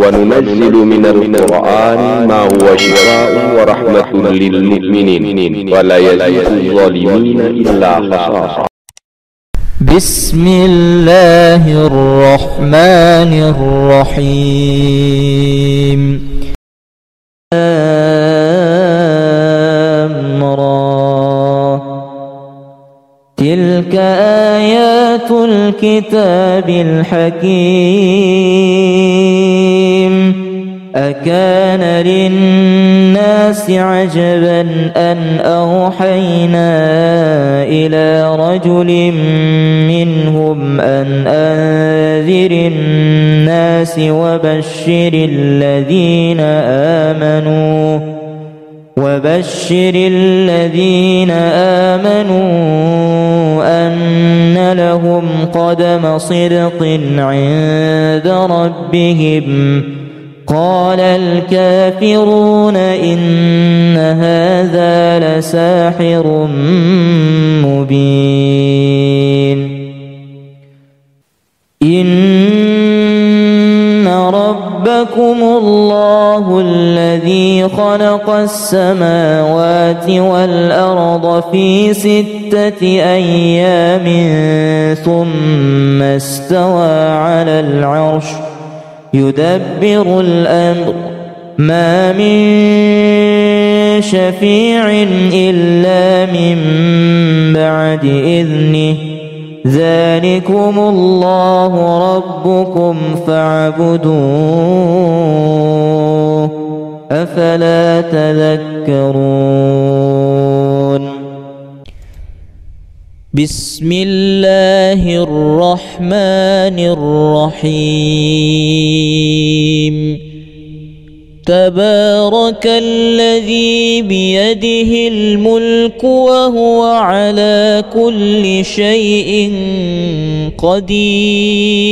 وننزل من القرآن ما هو شفاء ورحمة للمؤمنين ولا يزيد الظالمين إلا خسارا. بسم الله الرحمن الرحيم. تلك آيات الكتاب الحكيم. أكان للناس عجبا أن أوحينا إلى رجل منهم أن أنذر الناس وبشر الذين آمنوا أن لهم قدم صدق عند ربهم. قال الكافرون إن هذا لساحر مبين. إن ربكم الله الذي خلق السماوات والأرض في 6 أيام ثم استوى على العرش يدبر الأمر ما من شفيع إلا من بعد إذنه. ذلكم الله ربكم فاعبدوه أفلا تذكرون. بسم الله الرحمن الرحيم. تبارك الذي بيده الملك وهو على كل شيء قدير.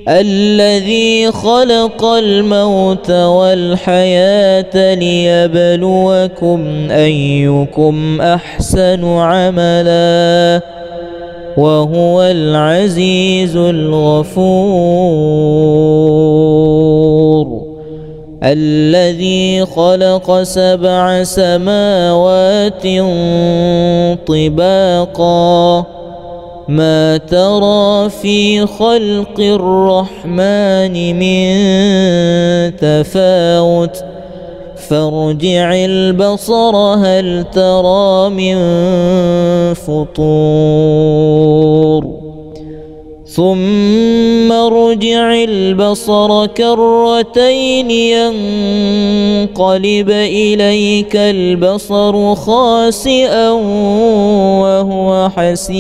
الذي خلق الموت والحياة ليبلوكم أيكم أحسن عملا وهو العزيز الغفور. الذي خلق 7 سماوات طباقا ما ترى في خلق الرحمن من تفاوت فارجع البصر هل ترى من فطور. ثم ارجع البصر كرتين ينقلب إليك البصر خاسئا وهو حسير.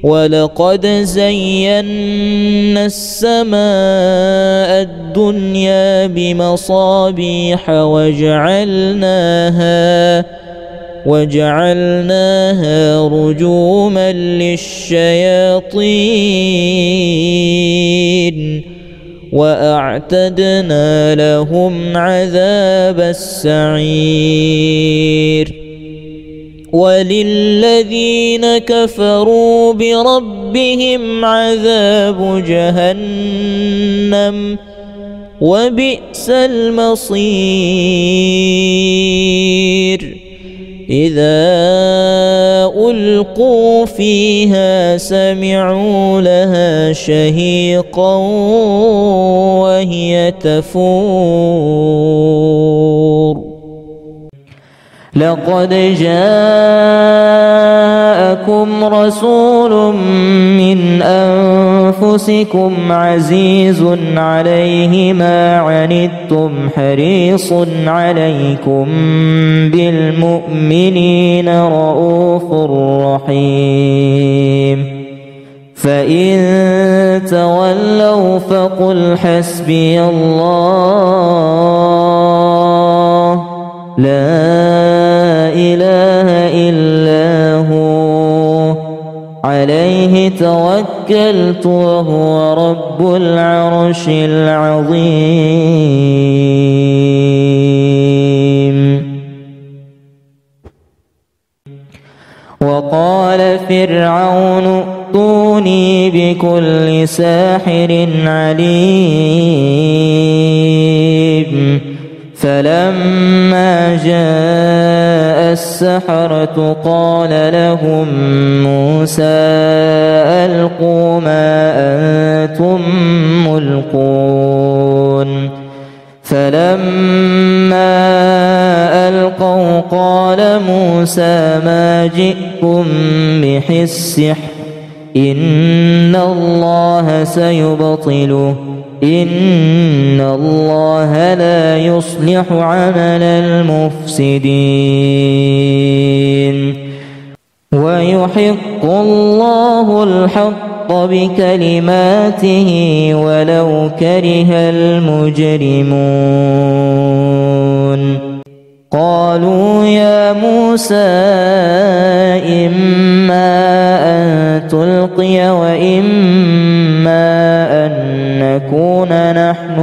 ولقد زينا السماء الدنيا بمصابيح وجعلناها رجوما للشياطين وأعتدنا لهم عذاب السعير. وللذين كفروا بربهم عذاب جهنم وبئس المصير. إذا ألقوا فيها سمعوا لها شهيقا وهي تفور. لقد جاءكم رسول من أنفسكم عزيز عليه ما عنتم حريص عليكم بالمؤمنين رؤوف رحيم. فإن تولوا فقل حسبي الله لا إله إلا هو عليه توكلت وهو رب العرش العظيم. وقال فرعون ائتوني بكل ساحر عليم. فلما جاء السحرة قال لهم موسى ألقوا ما أنتم ملقون. فلما ألقوا قال موسى ما جئتم به السحر إن الله سيبطله إن الله لا يصلح عمل المفسدين ويحق الله الحق بكلماته ولو كره المجرمون. قالوا يا موسى إما أن تلقي وإما أن نكون نحن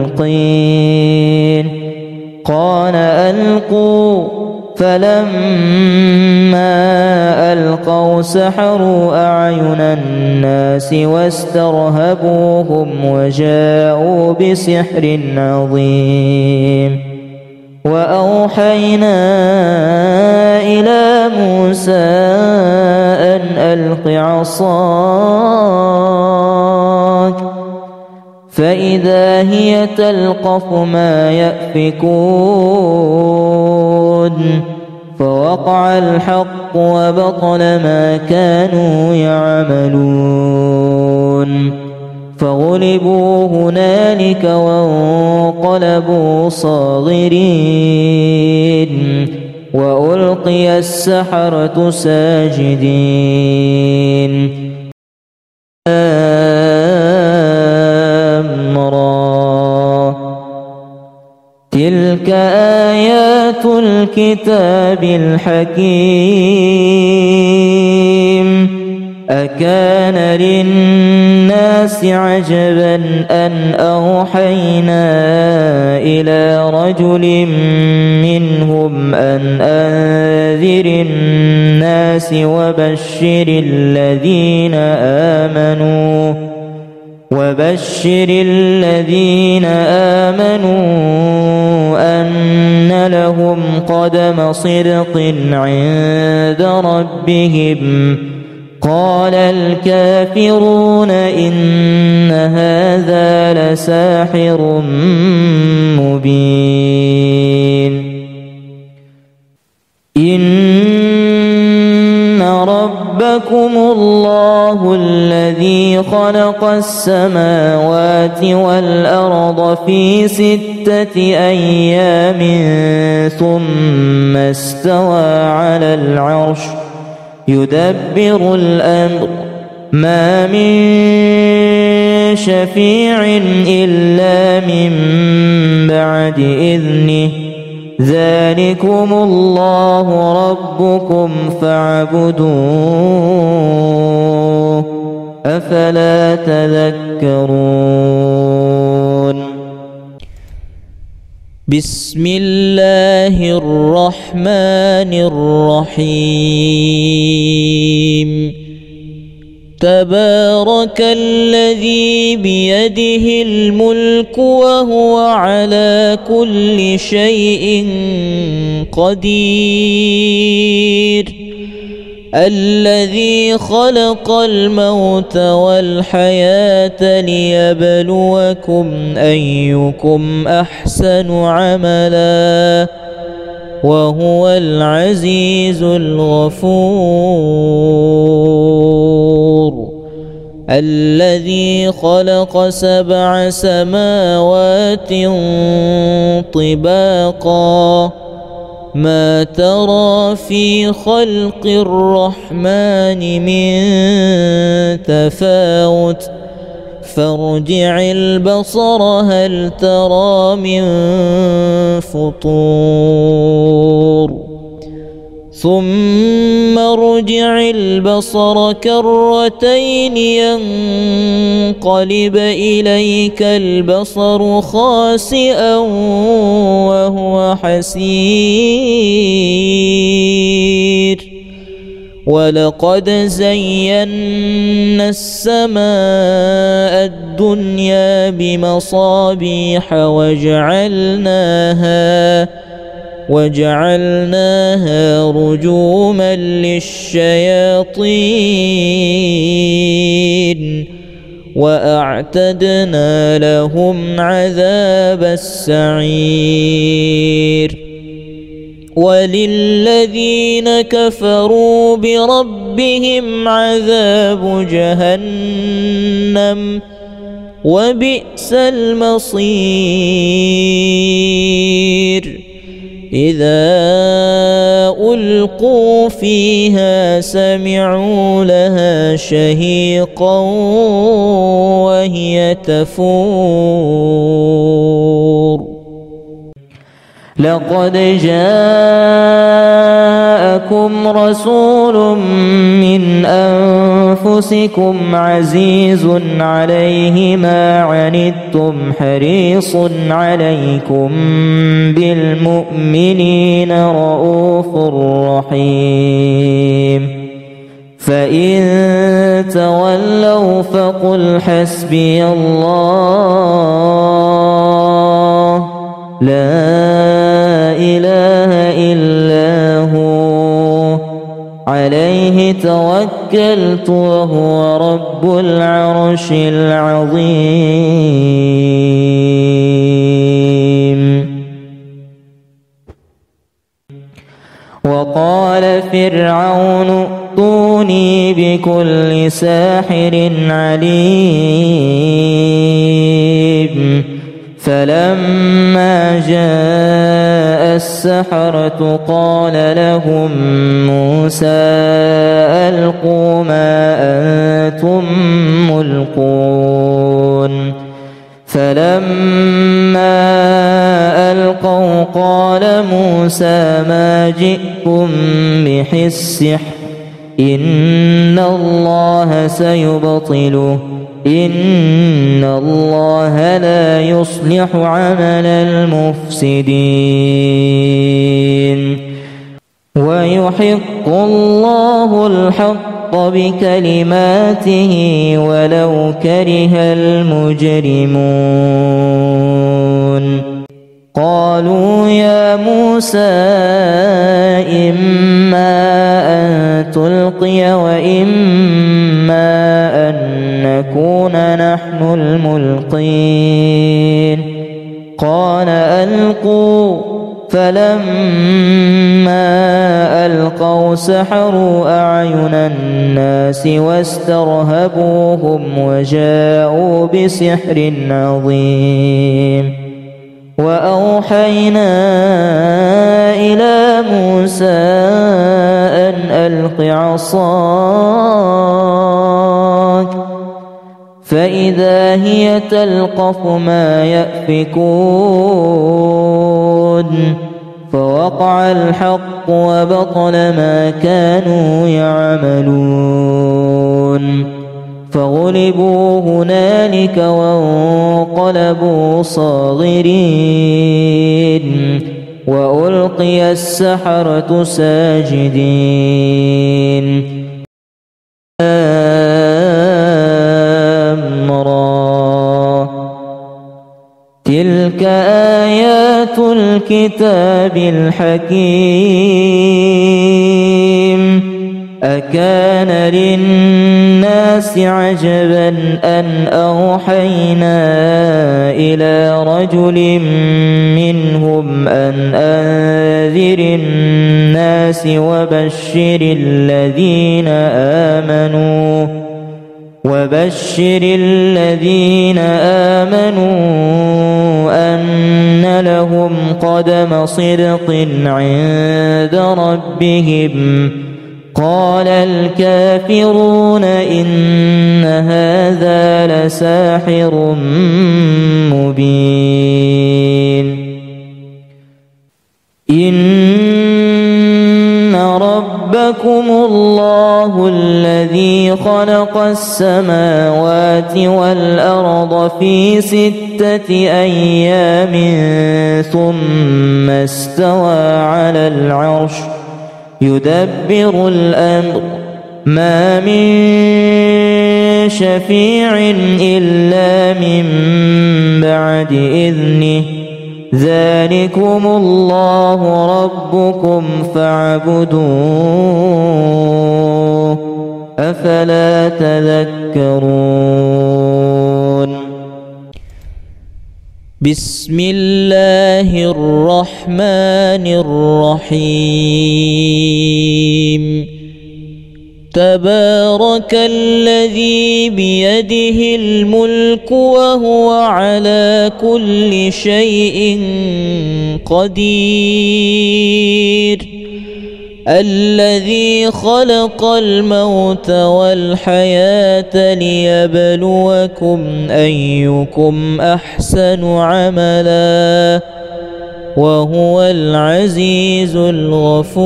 الملقين. قال ألقوا. فلما ألقوا سحروا أعين الناس واسترهبوهم وجاءوا بسحر عظيم. وأوحينا إلى موسى أن ألق عصاك فإذا هي تلقف ما يأفكون. فوقع الحق وبطل ما كانوا يعملون. فغلبوا هنالك وانقلبوا صاغرين وألقي السحرة ساجدين. تلك آيات الكتاب الحكيم. أكان للناس عجبا أن أوحينا إلى رجل منهم أن أنذر الناس وبشر الذين آمنوا أن لهم قدم صدق عند ربهم. قال الكافرون إن هذا لساحر مبين. إن ربكم الله الذي خلق السماوات والأرض في 6 أيام ثم استوى على العرش يدبر الأمر ما من شفيع إلا من بعد إذنه ذلكم الله ربكم فاعبدوه أفلا تذكرون. بسم الله الرحمن الرحيم. تبارك الذي بيده الملك وهو على كل شيء قدير. الذي خلق الموت والحياة ليبلوكم أيكم أحسن عملا وهو العزيز الغفور. الذي خلق 7 سماوات طباقا ما ترى في خلق الرحمن من تفاوت فارجع البصر هل ترى من فطور ثم ارجع البصر كرتين ينقلب إليك البصر خاسئا وهو حسير ولقد زينا السماء الدنيا بمصابيح وجعلناها رجوما للشياطين وأعتدنا لهم عذاب السعير وللذين كفروا بربهم عذاب جهنم وبئس المصير إذا ألقوا فيها سمعوا لها شهيقا وهي تفور لقد جاءكم رسول من أنفسكم عزيز عليه ما عنتم حريص عليكم بالمؤمنين رؤوف رحيم فإن تولوا فقل حسبي الله لا إله إلا هو عليه توكلت وهو رب العرش العظيم وقال فرعون ائتوني بكل ساحر عليم فلما جاء السحرة قال لهم موسى ألقوا ما أنتم ملقون فلما ألقوا قال موسى ما جئتم به السحر إن الله سيبطله إن الله لا يصلح عمل المفسدين ويحق الله الحق بكلماته ولو كره المجرمون قالوا يا موسى إما أن تلقي وإما أن نكون نحن الملقين قال ألقوا فلما ألقوا سحروا أعين الناس واسترهبوهم وجاءوا بسحر عظيم وأوحينا إلى موسى أن ألق عصاك فإذا هي تلقف ما يأفكون فوقع الحق وبطل ما كانوا يعملون فغلبوا هنالك وانقلبوا صاغرين وألقي السحرة ساجدين تلك آيات الكتاب الحكيم أكان للناس عجبا أن أوحينا إلى رجل منهم أن أنذر الناس وبشر الذين آمنوا أن لهم قدم صدق عند ربهم قال الكافرون إن هذا لساحر مبين إن ربكم الله الذي خلق السماوات والأرض في 6 أيام ثم استوى على العرش يدبر الأمر ما من شفيع إلا من بعد إذنه ذلكم الله ربكم فاعبدوه أفلا تذكرون بسم الله الرحمن الرحيم تبارك الذي بيده الملك وهو على كل شيء قدير الذي خلق الموت والحياة ليبلوكم أيكم أحسن عملا وهو العزيز الغفور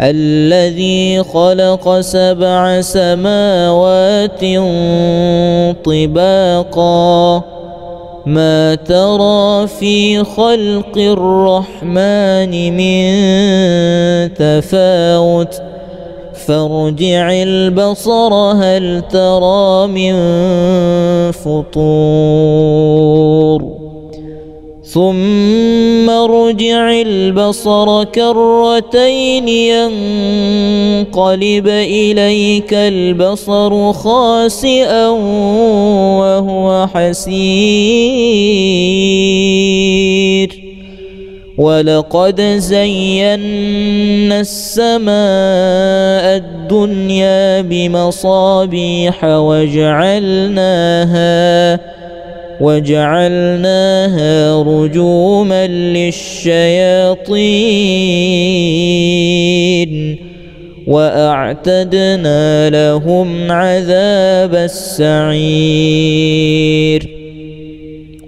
الذي خلق 7 سماوات طباقا ما ترى في خلق الرحمن من تفاوت فارجع البصر هل ترى من فطور ثم ارجع البصر كرتين ينقلب إليك البصر خاسئا وهو حسير ولقد زينا السماء الدنيا بمصابيح وجعلناها رجوما للشياطين وأعتدنا لهم عذاب السعير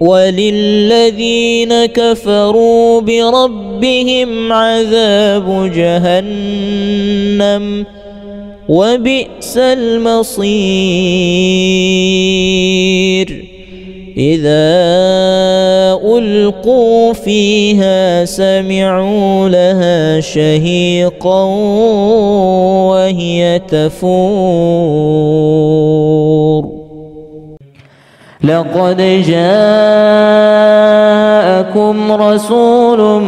وللذين كفروا بربهم عذاب جهنم وبئس المصير إذا ألقوا فيها سمعوا لها شهيقا وهي تفور لقد جاءكم رسول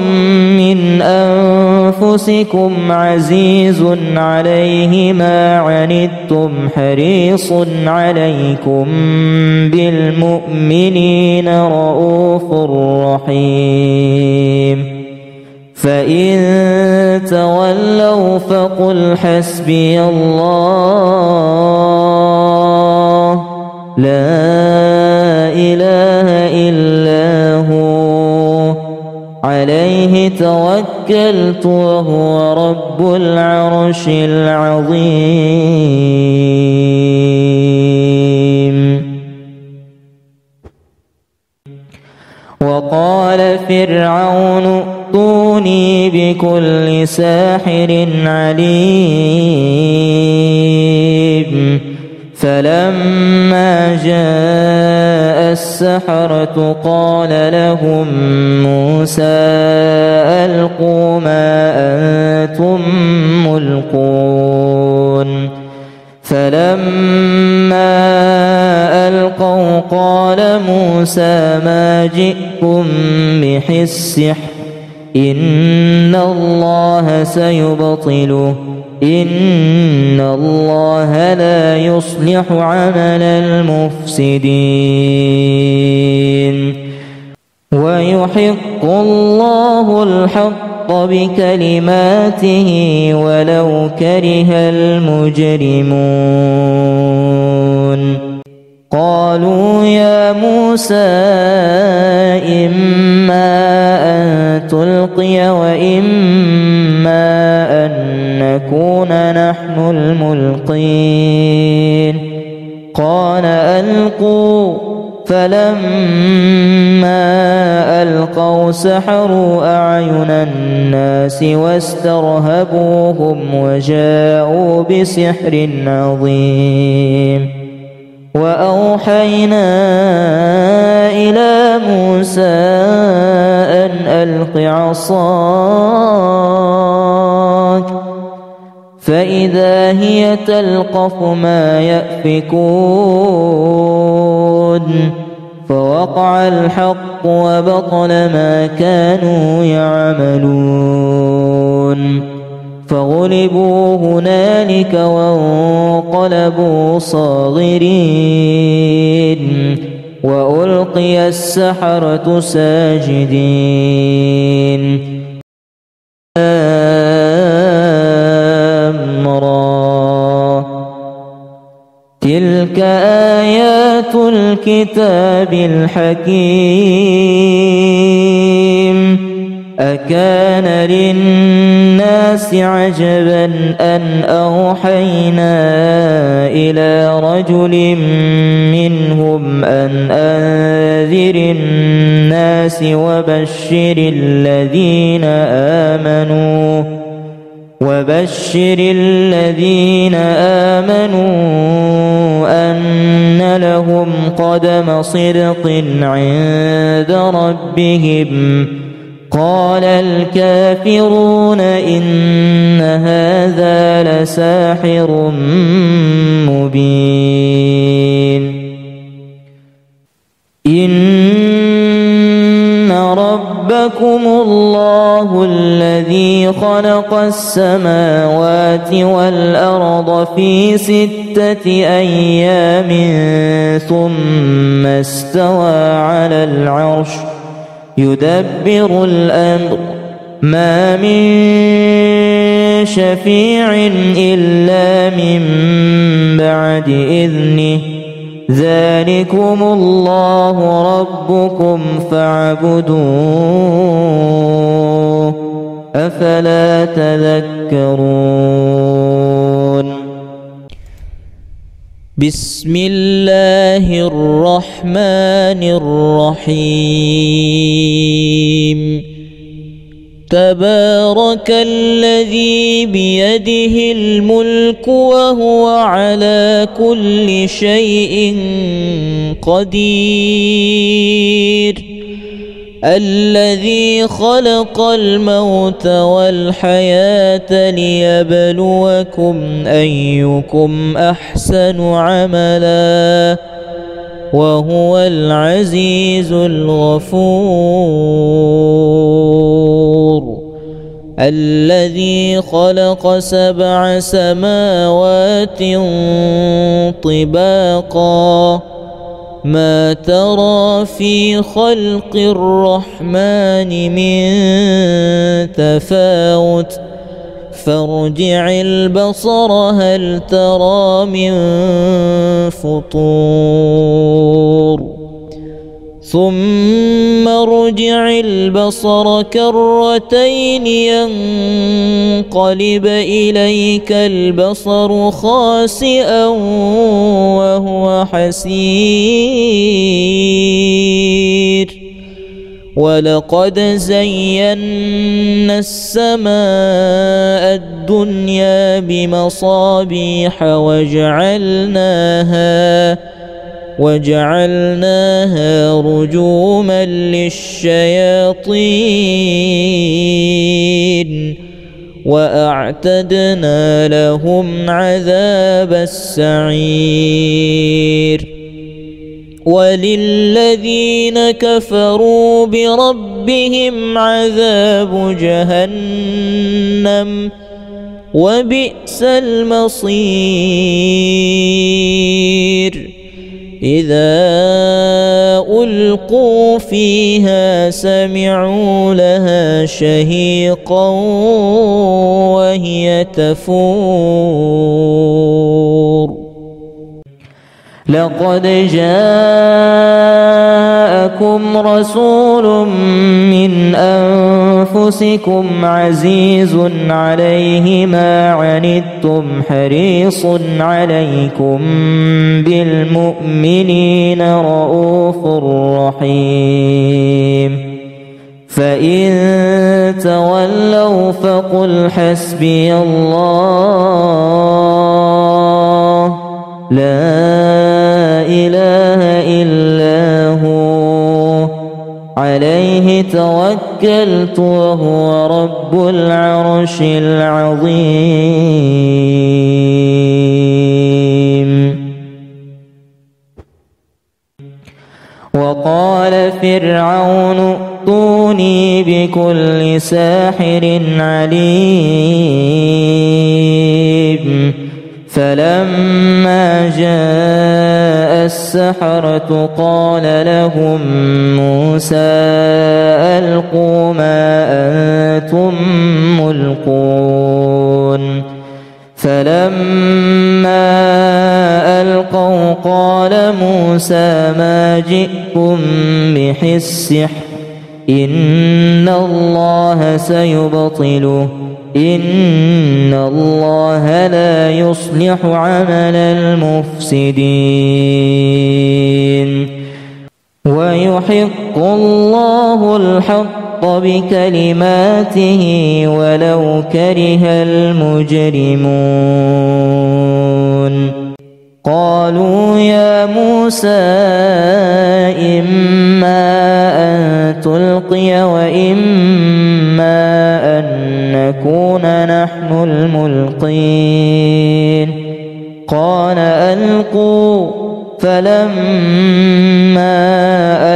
من أنفسكم عزيز عليه ما عنتم حريص عليكم بالمؤمنين رؤوف رحيم فإن تولوا فقل حسبي الله لا إله إلا هو عليه توكلت وهو رب العرش العظيم وقال فرعون ائتوني بكل ساحر عليم فلما جاء السحرة قال لهم موسى ألقوا ما أنتم ملقون فلما ألقوا قال موسى ما جئتم به السحر إن الله سيبطله إن الله لا يصلح عمل المفسدين ويحق الله الحق بكلماته ولو كره المجرمون قالوا يا موسى إما أن تلقي وإما أن نكون نحن الملقين قال ألقوا فلما ألقوا سحروا أعين الناس واسترهبوهم وجاءوا بسحر عظيم وأوحينا إلى موسى أن ألق عصاك فإذا هي تلقف ما يأفكون فوقع الحق وبطل ما كانوا يعملون فغلبوا هنالك وانقلبوا صاغرين وألقي السحرة ساجدين تلك آيات الكتاب الحكيم أكان للناس عجبا أن أوحينا إلى رجل منهم أن أنذر الناس وبشر الذين آمنوا أن لهم قدم صدق عند ربهم قال الكافرون إن هذا لساحر مبين إن ربكم الله الذي خلق السماوات والأرض في 6 أيام ثم استوى على العرش يدبر الأمر ما من شفيع إلا من بعد إذنه ذلكم الله ربكم فاعبدوه أفلا تذكرون بسم الله الرحمن الرحيم تبارك الذي بيده الملك وهو على كل شيء قدير الذي خلق الموت والحياة ليبلوكم أيكم أحسن عملا وهو العزيز الغفور الذي خلق 7 سماوات طباقا ما ترى في خلق الرحمن من تفاوت فارجع البصر هل ترى من فطور ثم ارجع البصر كرتين ينقلب إليك البصر خاسئا وهو حسير ولقد زينا السماء الدنيا بمصابيح وجعلناها رجوما للشياطين وأعتدنا لهم عذاب السعير وللذين كفروا بربهم عذاب جهنم وبئس المصير إذا ألقوا فيها سمعوا لها شهيقا وهي تفور لقد جاءكم رسول من أنفسكم عزيز عليه ما عنتم حريص عليكم بالمؤمنين رؤوف رحيم فإن تولوا فقل حسبي الله لا توكلت وهو رب العرش العظيم. وقال فرعون ائتوني بكل ساحر عليم. فلما جاء السحرة قال لهم موسى ألقوا ما أنتم ملقون. فلما ألقوا قال موسى ما جئتم به السحر إن الله سيبطله إن الله لا يصلح عمل المفسدين ويحق الله الحق بكلماته ولو كره المجرمون. قالوا يا موسى إما أن تلقي وإما أن نكون نحن الملقين. قال ألقوا. فلما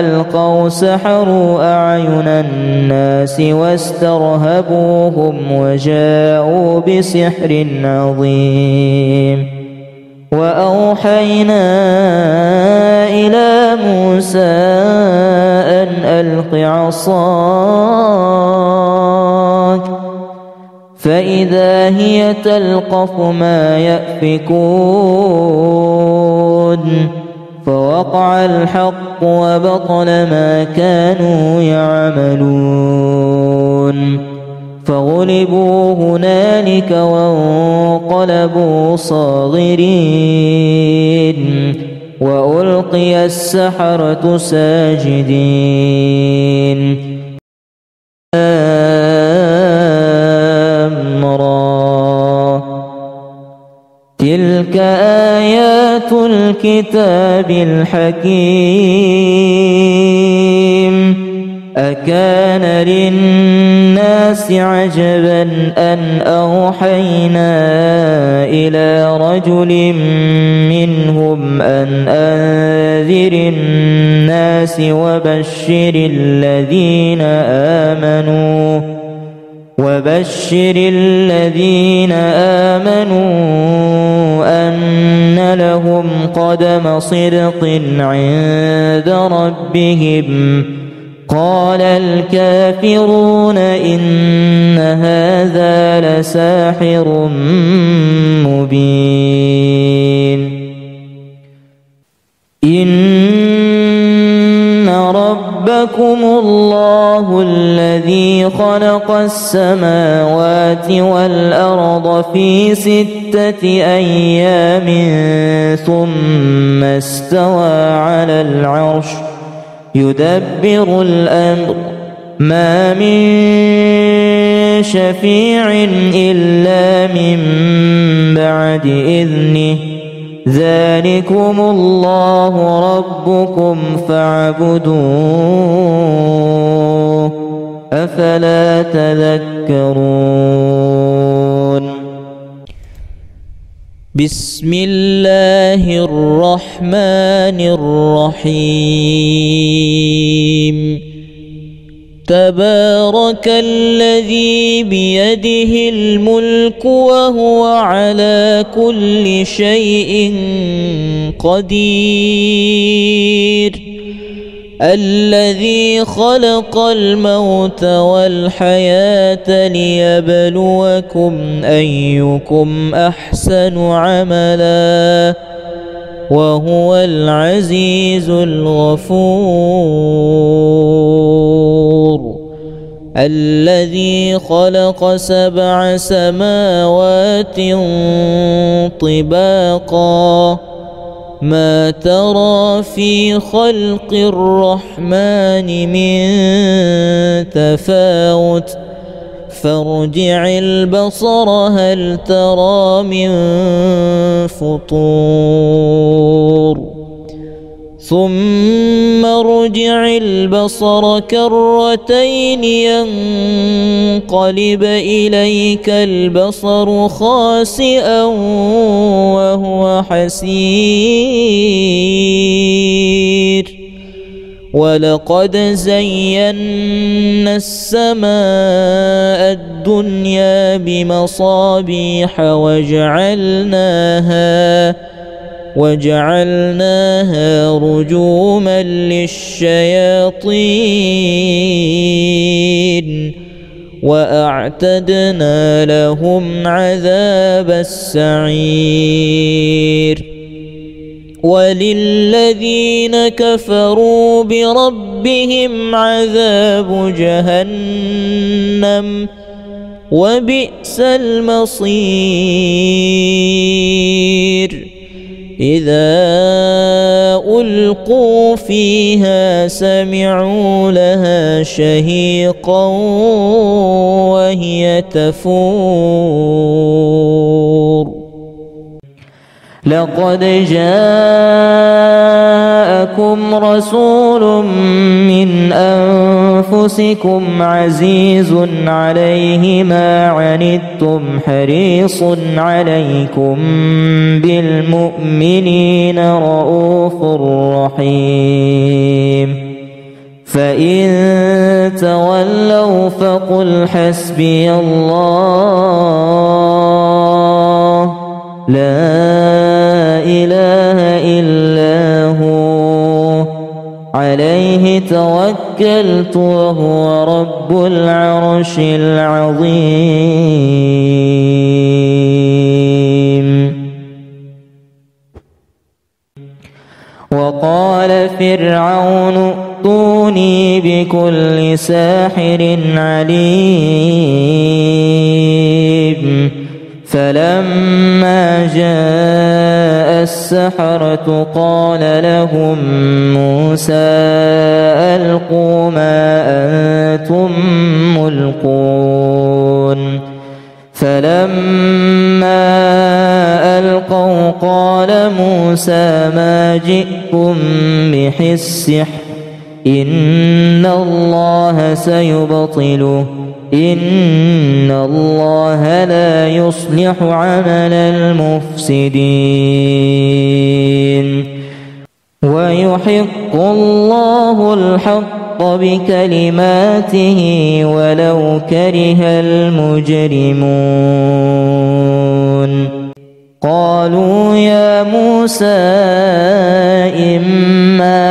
ألقوا سحروا أعين الناس واسترهبوهم وجاءوا بسحر عظيم. وأوحينا إلى موسى أن ألق عصاك فإذا هي تلقف ما يأفكون. فوقع الحق وبطل ما كانوا يعملون. فغلبوا هنالك وانقلبوا صاغرين وألقي السحرة ساجدين. تلك آيات الكتاب الحكيم. أكان للناس عجبا أن أوحينا إلى رجل منهم أن أنذر الناس وبشر الذين آمنوا أن لهم قدم صدق عند ربهم. قال الكافرون إن هذا لساحر مبين. إن ربكم الله الذي خلق السماوات والأرض في 6 أيام ثم استوى على العرش يدبر الأمر ما من شفيع إلا من بعد إذنه ذلكم الله ربكم فاعبدوه أفلا تذكرون. بسم الله الرحمن الرحيم. تبارك الذي بيده الملك وهو على كل شيء قدير. الذي خلق الموت والحياة ليبلوكم أيكم أحسن عملا وهو العزيز الغفور. الذي خلق 7 سماوات طباقا ما ترى في خلق الرحمن من تفاوت فارجع البصر هل ترى من فطور ثم ارجع البصر كرتين ينقلب إليك البصر خاسئا وهو حسير ولقد زينا السماء الدنيا بمصابيح وجعلناها رجوما للشياطين وأعتدنا لهم عذاب السعير وللذين كفروا بربهم عذاب جهنم وبئس المصير إذا ألقوا فيها سمعوا لها شهيقا وهي تفور لقد جاءكم رسول من أنفسكم عزيز عليه ما عنتم حريص عليكم بالمؤمنين رؤوف رحيم فإن تولوا فقل حسبي الله لا إله إلا هو عليه توكلت وهو رب العرش العظيم وقال فرعون ائتوني بكل ساحر عليم فلما جاء السحرة قال لهم موسى ألقوا ما أنتم ملقون فلما ألقوا قال موسى ما جئتم به السحر إن الله سيبطله إن الله لا يصلح عمل المفسدين ويحق الله الحق بكلماته ولو كره المجرمون قالوا يا موسى إما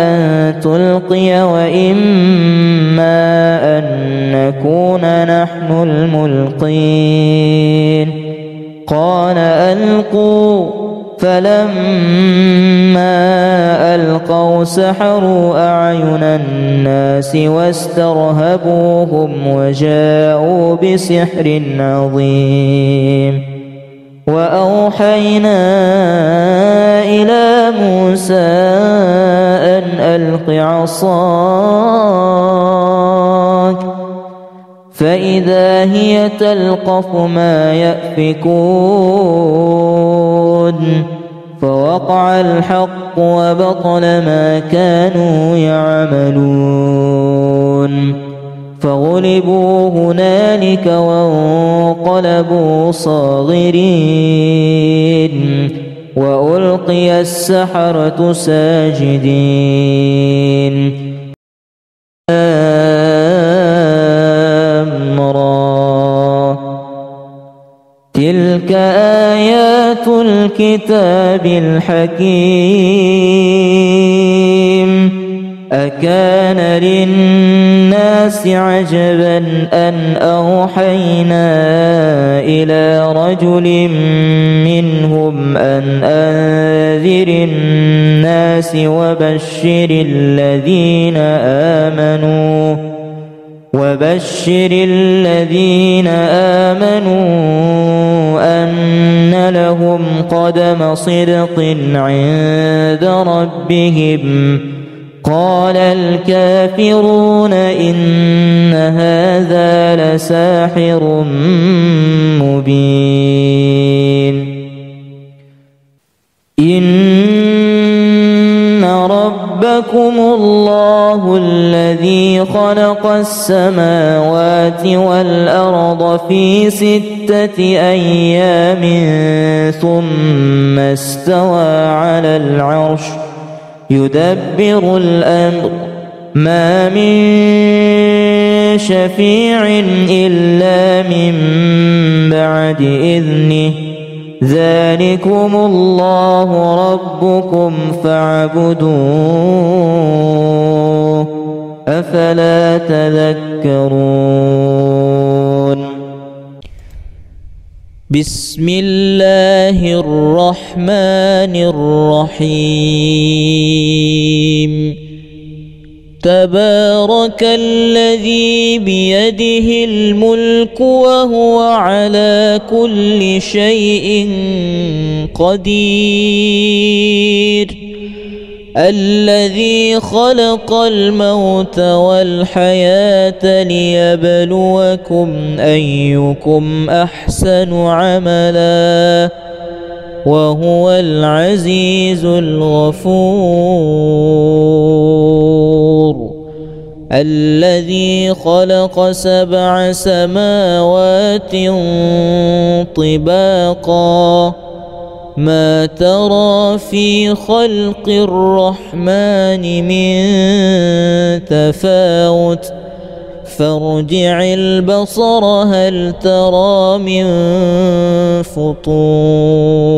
أن تلقي وإما أن نكون نحن الملقين قال ألقوا فلما ألقوا سحروا أعين الناس واسترهبوهم وجاءوا بسحر عظيم وأوحينا إلى موسى أن ألق عصاك فإذا هي تلقف ما يأفكون فوقع الحق وبطل ما كانوا يعملون فغلبوا هنالك وانقلبوا صاغرين وألقي السحرة ساجدين تلك آيات الكتاب الحكيم أكان للناس عجبا أن أوحينا إلى رجل منهم أن أنذر الناس وبشر الذين آمنوا أن لهم قدم صدق عند ربهم قال الكافرون إن هذا لساحر مبين إن رب ربكم الله الذي خلق السماوات والأرض في 6 أيام ثم استوى على العرش يدبر الأمر ما من شفيع إلا من بعد إذنه ذلكم الله ربكم فاعبدوه أفلا تذكرون بسم الله الرحمن الرحيم تبارك الذي بيده الملك وهو على كل شيء قدير الذي خلق الموت والحياة ليبلوكم أيكم أحسن عملا وهو العزيز الغفور الذي خلق 7 سماوات طباقا ما ترى في خلق الرحمن من تفاوت فارجع البصر هل ترى من فطور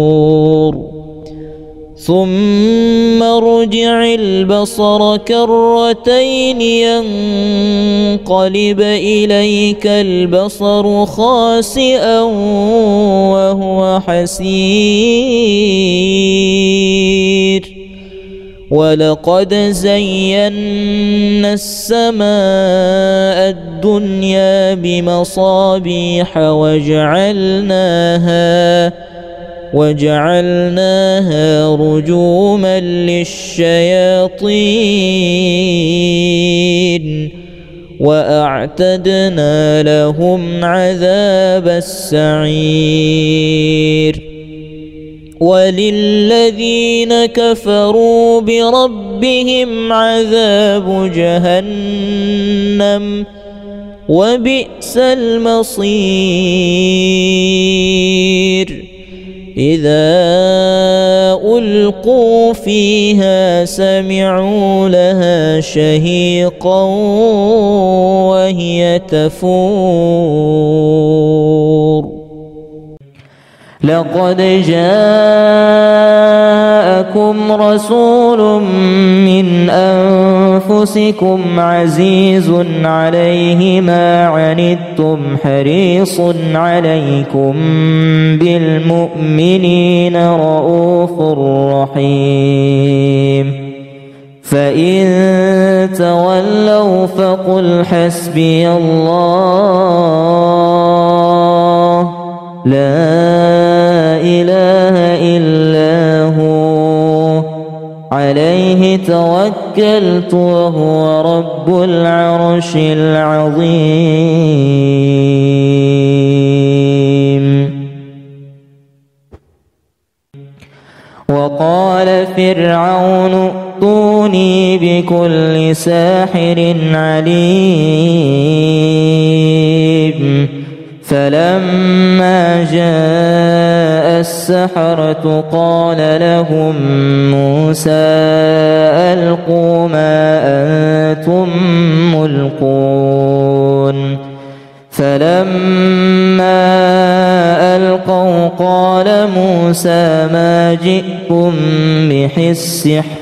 ثم ارجع البصر كرتين ينقلب إليك البصر خاسئا وهو حسير ولقد زينا السماء الدنيا بمصابيح وجعلناها رجوما للشياطين وأعتدنا لهم عذاب السعير وللذين كفروا بربهم عذاب جهنم وبئس المصير إذا ألقوا فيها سمعوا لها شهيقا وهي تفور لقد جاءكم رسول من أنفسكم عزيز عليه ما عنتم حريص عليكم بالمؤمنين رؤوف رحيم فإن تولوا فقل حسبي الله لا إله إلا هو عليه توكلت وهو رب العرش العظيم وقال فرعون ائتوني بكل ساحر عليم فلما جاء السحرة قال لهم موسى ألقوا ما أنتم ملقون فلما ألقوا قال موسى ما جئتم به السحر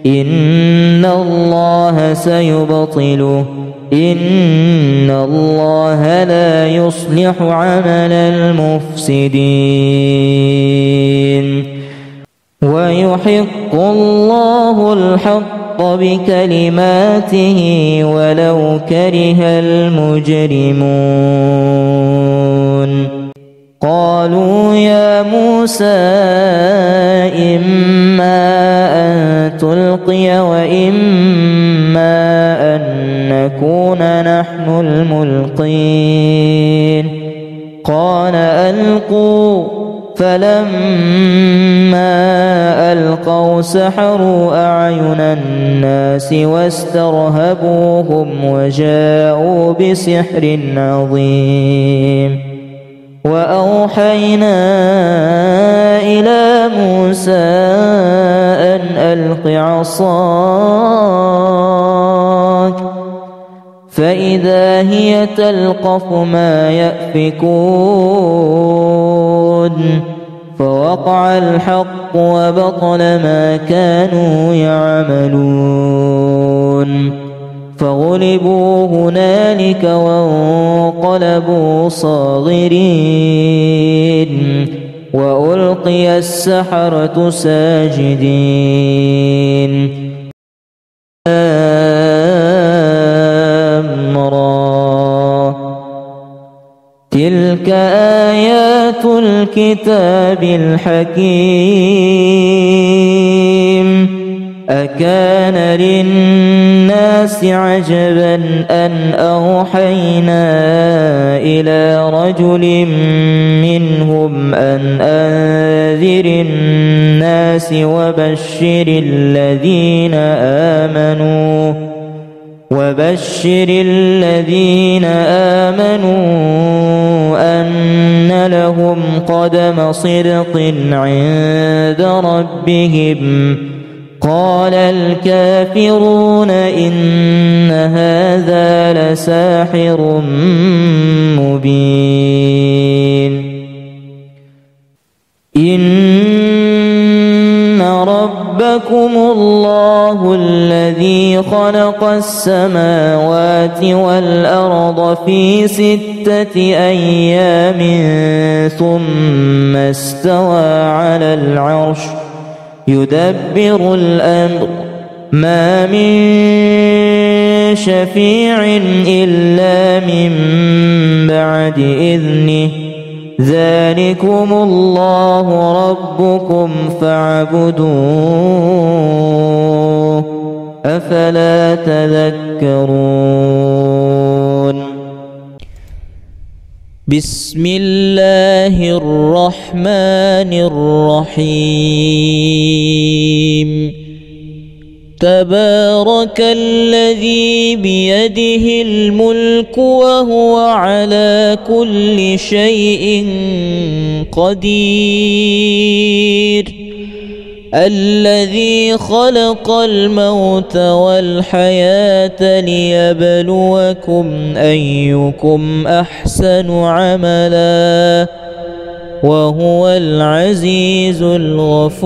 إن الله سيبطله إن الله لا يصلح عمل المفسدين ويحق الله الحق بكلماته ولو كره المجرمون قالوا يا موسى إما أن تلقي وإما أن نكون نحن الملقين قال ألقوا فلما ألقوا سحروا أعين الناس واسترهبوهم وجاءوا بسحر عظيم. وأوحينا إلى موسى أن ألق عصاك فإذا هي تلقف ما يأفكون فوقع الحق وبطل ما كانوا يعملون فغلبوا هنالك وانقلبوا صاغرين وألقي السحرة ساجدين. تلك آيات الكتاب الحكيم. أكان للناس عجبا أن أوحينا إلى رجل منهم أن أنذر الناس وبشر الذين آمنوا أن لهم قدم صدق عند ربهم. قال الكافرون إن هذا لساحر مبين. إن ربكم الله الذي خلق السماوات والأرض في 6 أيام ثم استوى على العرش يدبر الأمر ما من شفيع إلا من بعد إذنه ذلكم الله ربكم فاعبدوه أفلا تذكرون. بسم الله الرحمن الرحيم. تبارك الذي بيده الملك وهو على كل شيء قدير. الذي خلق الموت والحياة ليبلوكم أيكم أحسن عملا وهو العزيز الغفور.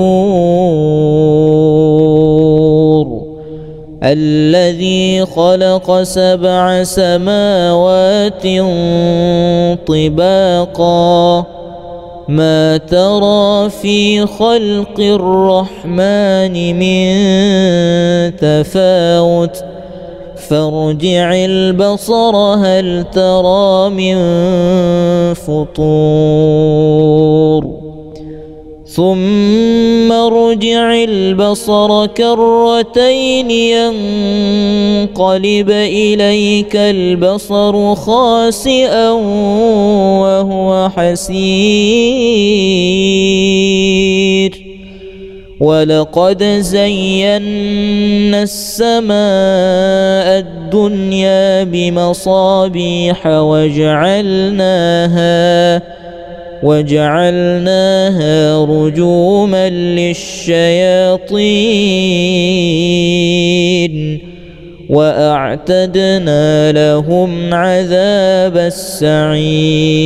الذي خلق 7 سماوات طباقا ما ترى في خلق الرحمن من تفاوت فارجع البصر هل ترى من فطور ثم ارجع البصر كرتين ينقلب إليك البصر خاسئا وهو حسير. ولقد زينا السماء الدنيا بمصابيح وجعلناها رجوما للشياطين وأعتدنا لهم عذاب السعير.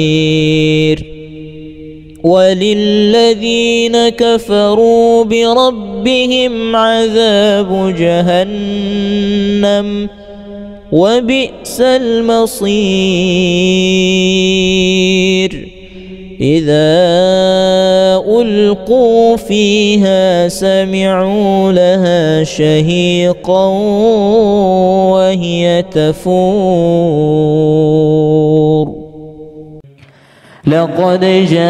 وللذين كفروا بربهم عذاب جهنم وبئس المصير. إذا ألقوا فيها سمعوا لها شهيقا وهي تفور. لقد جاءكم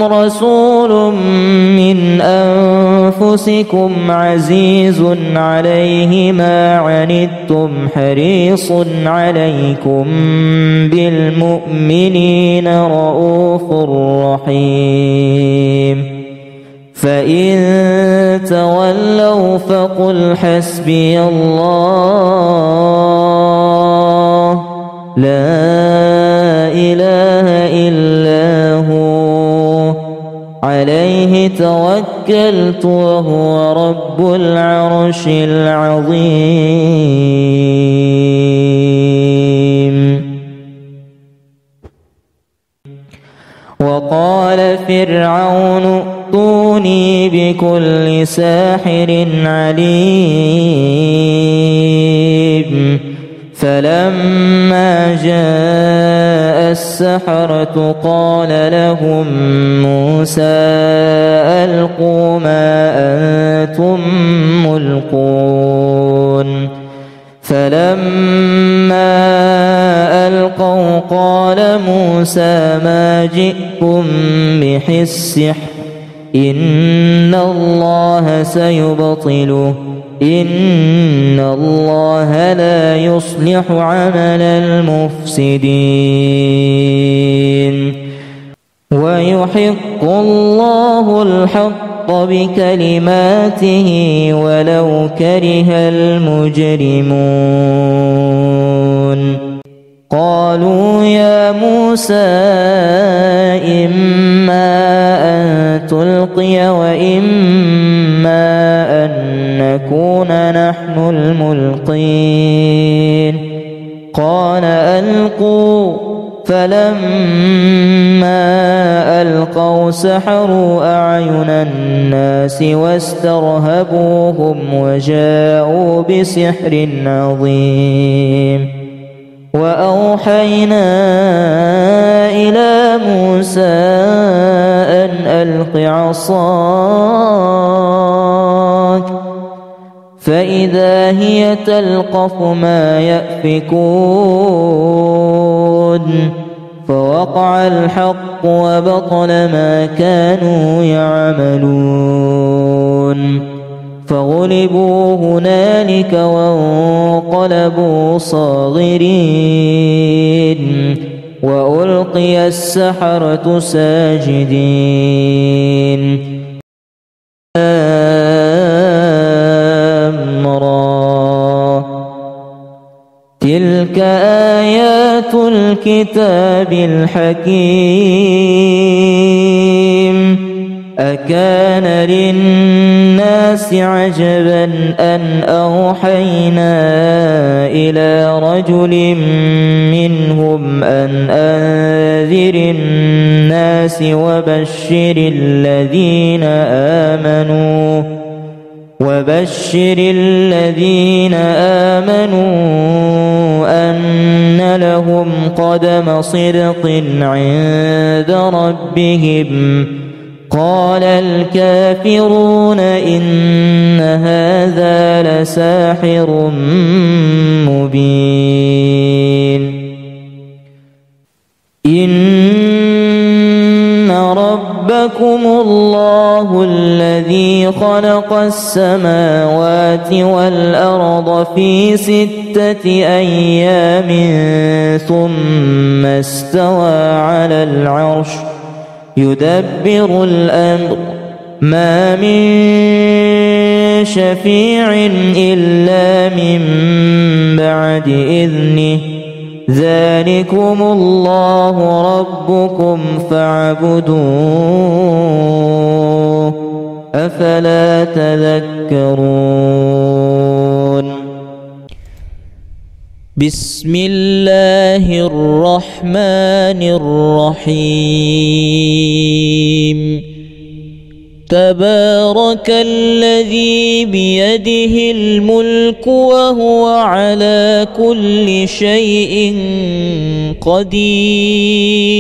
رسول من أنفسكم عزيز عليه ما عنتم حريص عليكم بالمؤمنين رؤوف رحيم. فإن تولوا فقل حسبي الله لا إله إلا هو عليه توكلت وهو رب العرش العظيم. وقال فرعون ائتوني بكل ساحر عليم. فلما جاء السحرة قال لهم موسى ألقوا ما أنتم ملقون. فلما ألقوا قال موسى ما جئتم به السحر إن الله سيبطله إن الله لا يصلح عمل المفسدين ويحق الله الحق بكلماته ولو كره المجرمون. قالوا يا موسى إما أن تلقي وإما أن نكون نحن الملقين. قال ألقوا. فلما ألقوا سحروا أعين الناس واسترهبوهم وجاءوا بسحر عظيم. وأوحينا إلى موسى أن ألق عصاك فإذا هي تلقف ما يأفكون. فوقع الحق وبطل ما كانوا يعملون. فغلبوا هنالك وانقلبوا صاغرين وألقي السحرة ساجدين. تلك آيات الكتاب الحكيم. أكان للناس عجبا أن أوحينا إلى رجل منهم أن أنذر الناس وبشر الذين آمنوا أن لهم قدم صدق عند ربهم. قال الكافرون إن هذا لساحر مبين. إن ربكم الله الذي خلق السماوات والأرض في 6 أيام ثم استوى على العرش يدبر الأمر ما من شفيع إلا من بعد إذنه ذلكم الله ربكم فاعبدوه أفلا تذكرون. بسم الله الرحمن الرحيم. تبارك الذي بيده الملك وهو على كل شيء قدير.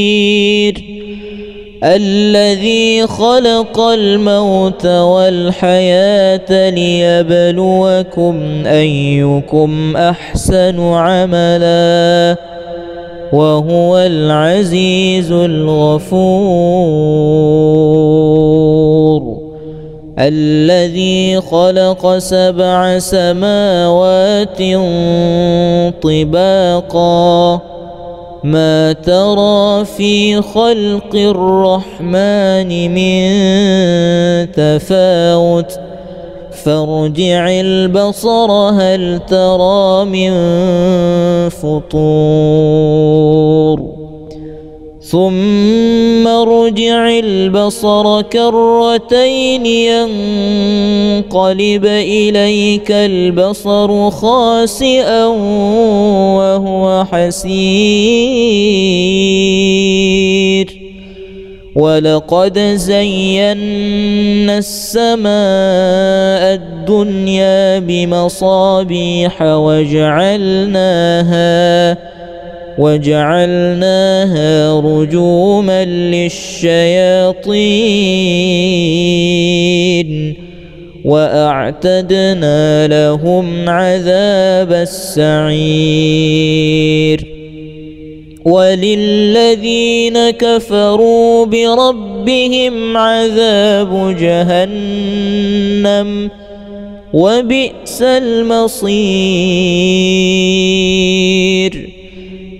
الذي خلق الموت والحياة ليبلوكم أيكم أحسن عملا وهو العزيز الغفور. الذي خلق 7 سماوات طباقا ما ترى في خلق الرحمن من تفاوت فارجع البصر هل ترى من فطور ثم ارجع البصر كرتين ينقلب إليك البصر خاسئا وهو حسير ولقد زينا السماء الدنيا بمصابيح وجعلناها رجوما للشياطين وأعتدنا لهم عذاب السعير وللذين كفروا بربهم عذاب جهنم وبئس المصير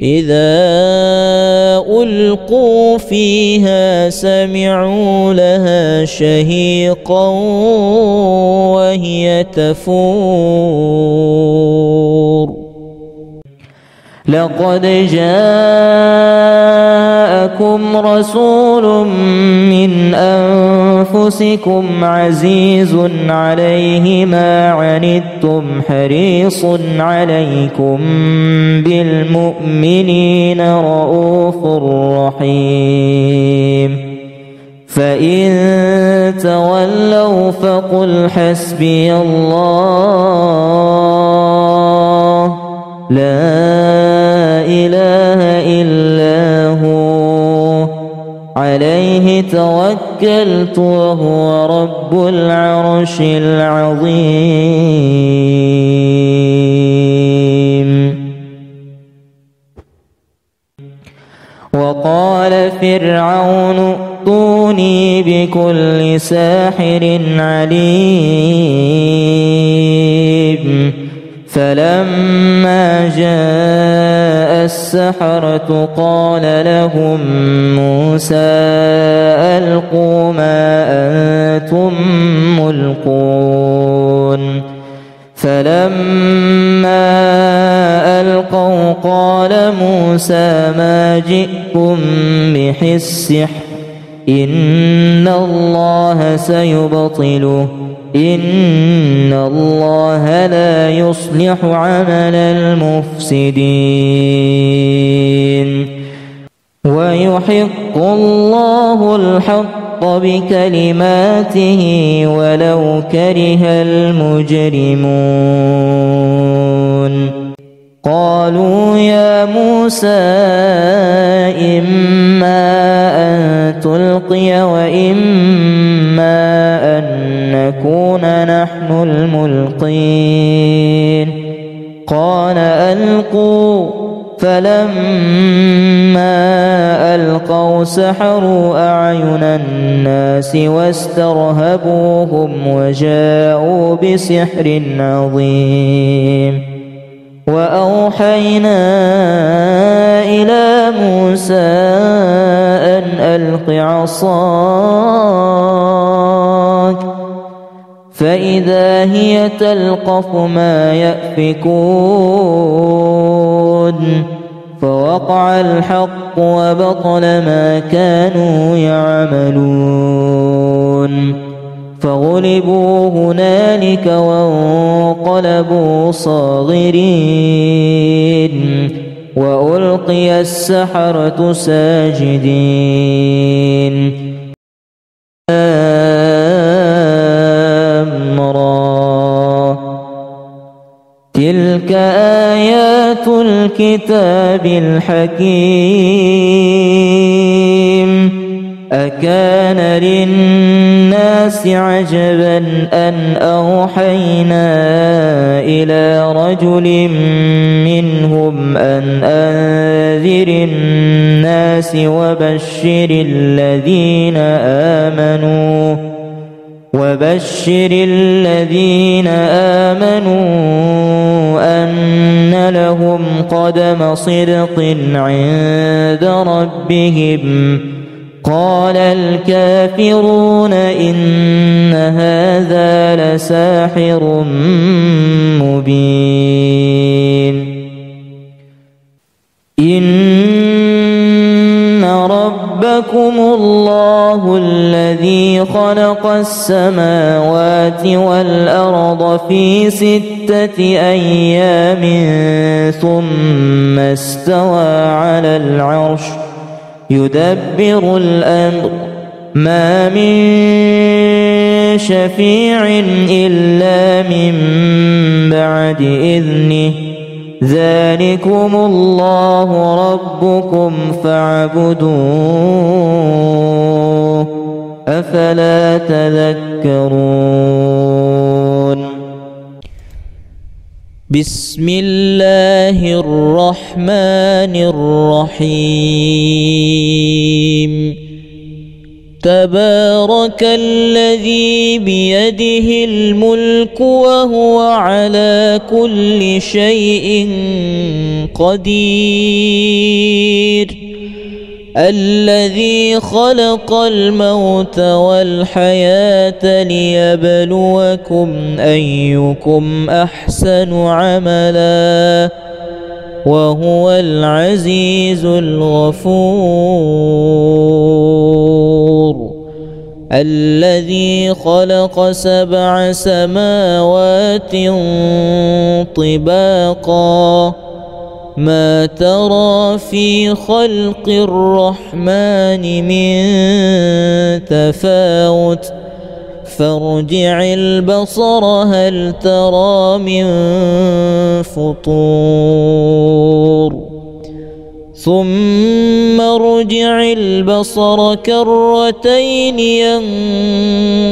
إذا ألقوا فيها سمعوا لها شهيقا وهي تفور لقد جاءكم رسول من أنفسكم عزيز عليه ما عنتم حريص عليكم بالمؤمنين رؤوف رحيم فإن تولوا فقل حسبي الله لا إله إلا هو عليه توكلت وهو رب العرش العظيم وقال فرعون ائتوني بكل ساحر عليم فلما جاء السحرة قال لهم موسى ألقوا ما أنتم ملقون فلما ألقوا قال موسى ما جئتم به السحر إن الله سيبطله إن الله لا يصلح عمل المفسدين ويحق الله الحق بكلماته ولو كره المجرمون قالوا يا موسى إما أن تلقي وإما أن نكون نحن الملقين قال ألقوا فلما ألقوا سحروا أعين الناس واسترهبوهم وجاءوا بسحر عظيم وأوحينا إلى موسى أن ألق عصاك فإذا هي تلقف ما يأفكون فوقع الحق وبطل ما كانوا يعملون فغلبوا هنالك وانقلبوا صاغرين وألقي السحرة ساجدين تلك آيات الكتاب الحكيم أكان للناس عجبا أن أوحينا إلى رجل منهم أن أنذر الناس وبشر الذين آمنوا أن لهم قدم صدق عند ربهم قال الكافرون إن هذا لساحر مبين إن ربكم الله الذي خلق السماوات والأرض في 6 أيام ثم استوى على العرش يدبر الأمر ما من شفيع إلا من بعد إذنه ذلكم الله ربكم فاعبدوه أفلا تذكرون بسم الله الرحمن الرحيم تبارك الذي بيده الملك وهو على كل شيء قدير الذي خلق الموت والحياة ليبلوكم أيكم أحسن عملا وهو العزيز الغفور الذي خلق 7 سماوات طباقا ما ترى في خلق الرحمن من تفاوت فارجع البصر هل ترى من فطور ثم ارجع البصر كرتين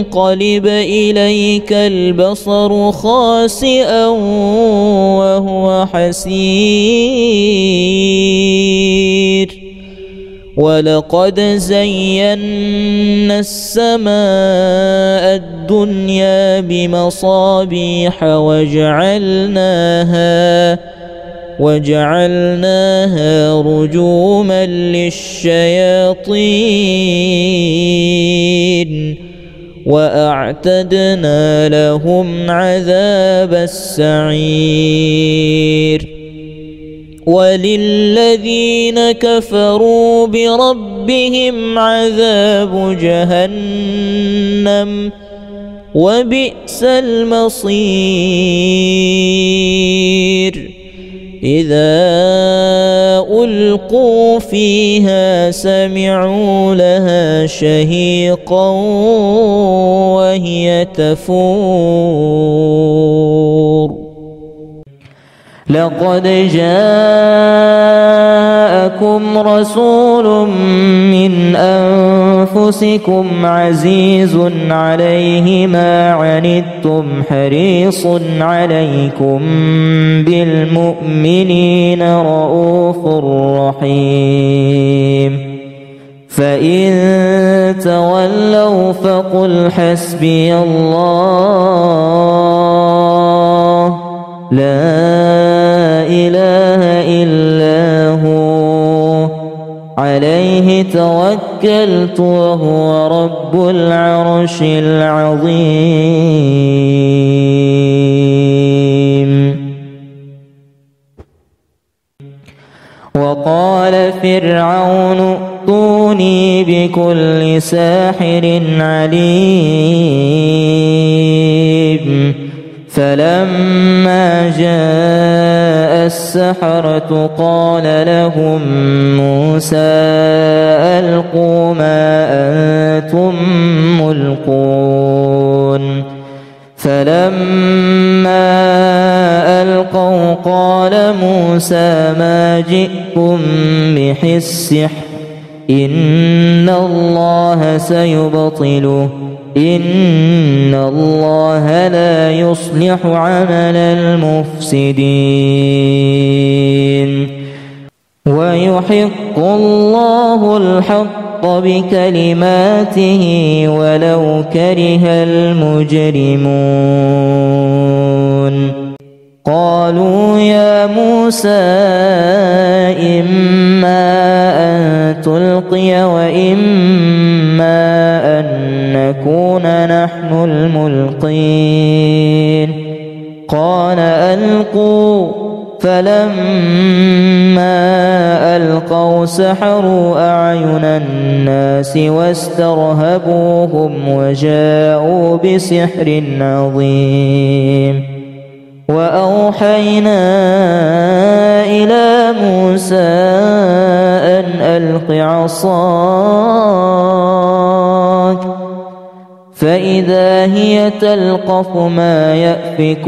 ينقلب إليك البصر خاسئا وهو حسير ولقد زينا السماء الدنيا بمصابيح وجعلناها رجوما للشياطين وأعتدنا لهم عذاب السعير وللذين كفروا بربهم عذاب جهنم وبئس المصير إذا ألقوا فيها سمعوا لها شهيقا وهي تفور لقد جاءكم رسول من أنفسكم عزيز عليه ما عنتم حريص عليكم بالمؤمنين رؤوف رحيم فإن تولوا فقل حسبي الله لا إله إلا هو عليه توكلت وهو رب العرش العظيم وقال فرعون ائتوني بكل ساحر عليم فلما جاء السحرة قال لهم موسى ألقوا ما أنتم ملقون فلما ألقوا قال موسى ما جئتم به السحر إن الله سيبطله إن الله لا يصلح عمل المفسدين ويحق الله الحق بكلماته ولو كره المجرمون قالوا يا موسى إما أن تلقي وإما أن نكون نحن الملقين قال ألقوا فلما ألقوا سحروا أعين الناس واسترهبوهم وجاءوا بسحر عظيم وأوحينا إلى موسى أن ألق عصاك فإذا هي تلقف ما يأفكون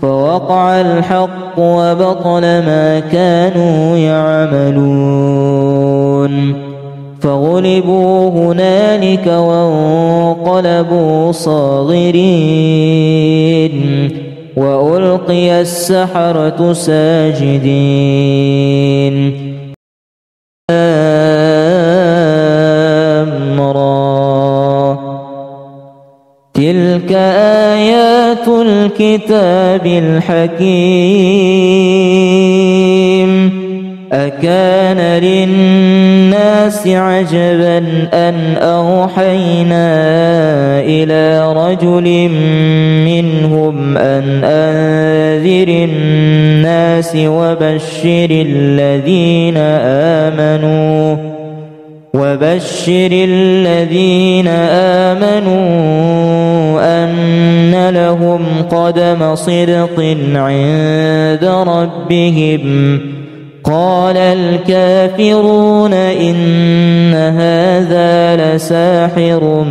فوقع الحق وبطل ما كانوا يعملون فغلبوا هنالك وانقلبوا صاغرين وألقي السحرة ساجدين تلك آيات الكتاب الحكيم أكان للناس عجبا أن أوحينا إلى رجل منهم أن أنذر الناس وبشر الذين آمنوا أن لهم قدم صدق عند ربهم قال الكافرون إن هذا لساحر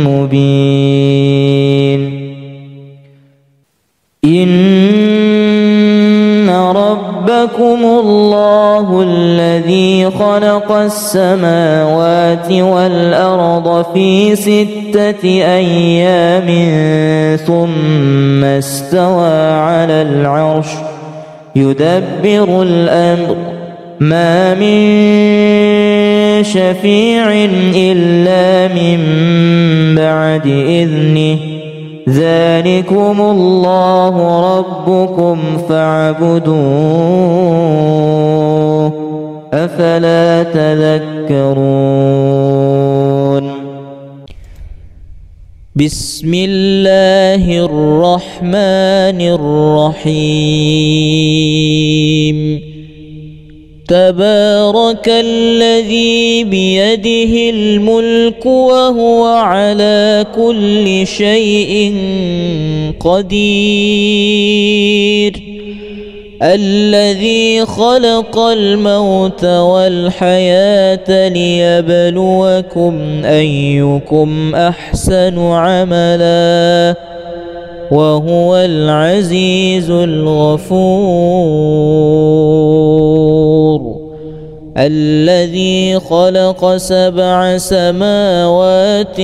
مبين إن ربكم الله الذي خلق السماوات والأرض في 6 أيام ثم استوى على العرش يدبر الأمر ما من شفيع إلا من بعد إذنه ذلكم الله ربكم فاعبدوه أفلا تذكرون بسم الله الرحمن الرحيم تبارك الذي بيده الملك وهو على كل شيء قدير الذي خلق الموت والحياة ليبلوكم أيكم أحسن عملا وهو العزيز الغفور الذي خلق 7 سماوات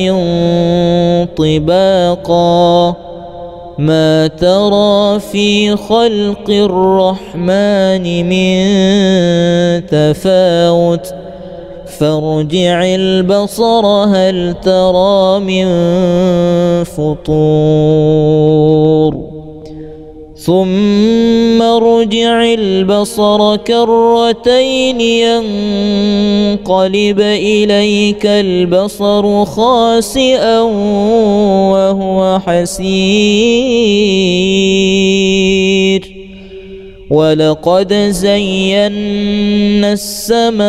طباقا ما ترى في خلق الرحمن من تفاوت فارجع البصر هل ترى من فطور ثم ارجع البصر كرتين ينقلب إليك البصر خاسئا وهو حسير ولقد زينا السماء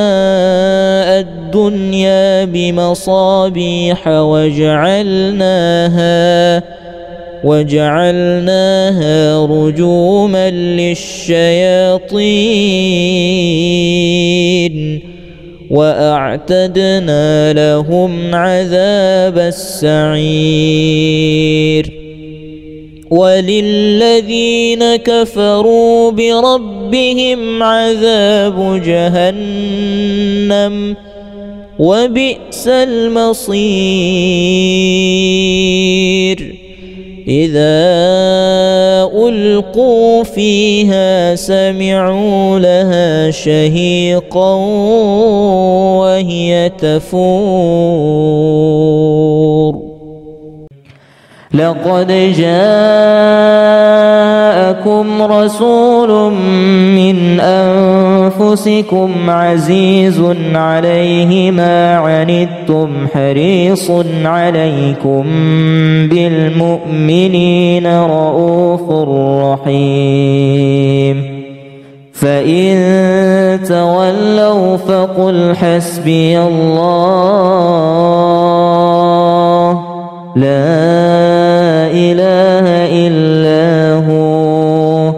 الدنيا بمصابيح وجعلناها رجوما للشياطين وأعتدنا لهم عذاب السعير وللذين كفروا بربهم عذاب جهنم وبئس المصير إذا ألقوا فيها سمعوا لها شهيقا وهي تفور لقد جاء جاءكم رسول من أنفسكم عزيز عليه ما عنتم حريص عليكم بالمؤمنين رؤوف رحيم فإن تولوا فقل حسبي الله لا إله إلا هو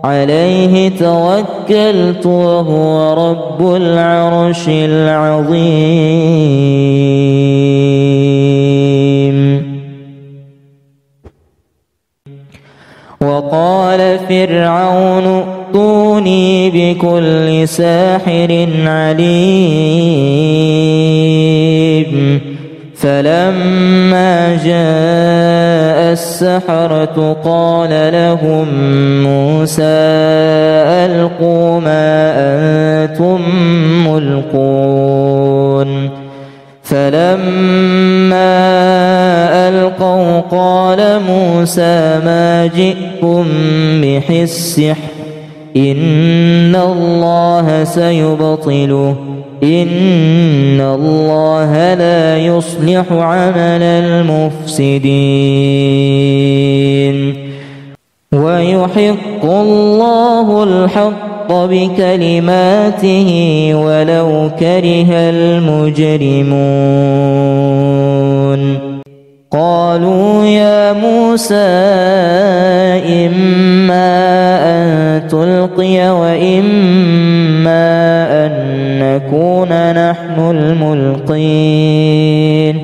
عليه توكلت وهو رب العرش العظيم. وقال فرعون ائتوني بكل ساحر عليم فلما جاء السحرة قال لهم موسى ألقوا ما أنتم ملقون فلما ألقوا قال موسى ما جئتم به السحر إن الله سيبطله إن الله لا يصلح عمل المفسدين ويحق الله الحق بكلماته ولو كره المجرمون. قالوا يا موسى إما أن تلقي وإما أن نكون نحن الملقين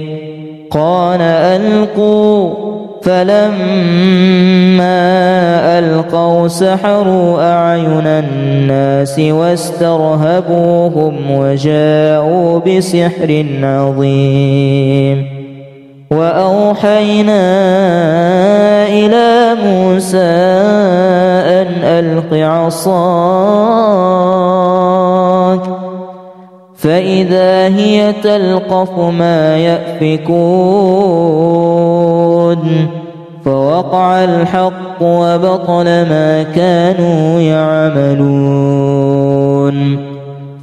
قال ألقوا فلما ألقوا سحروا أعين الناس واسترهبوهم وجاءوا بسحر عظيم. وأوحينا إلى موسى أن ألق عصاك فإذا هي تلقف ما يأفكون فوقع الحق وبطل ما كانوا يعملون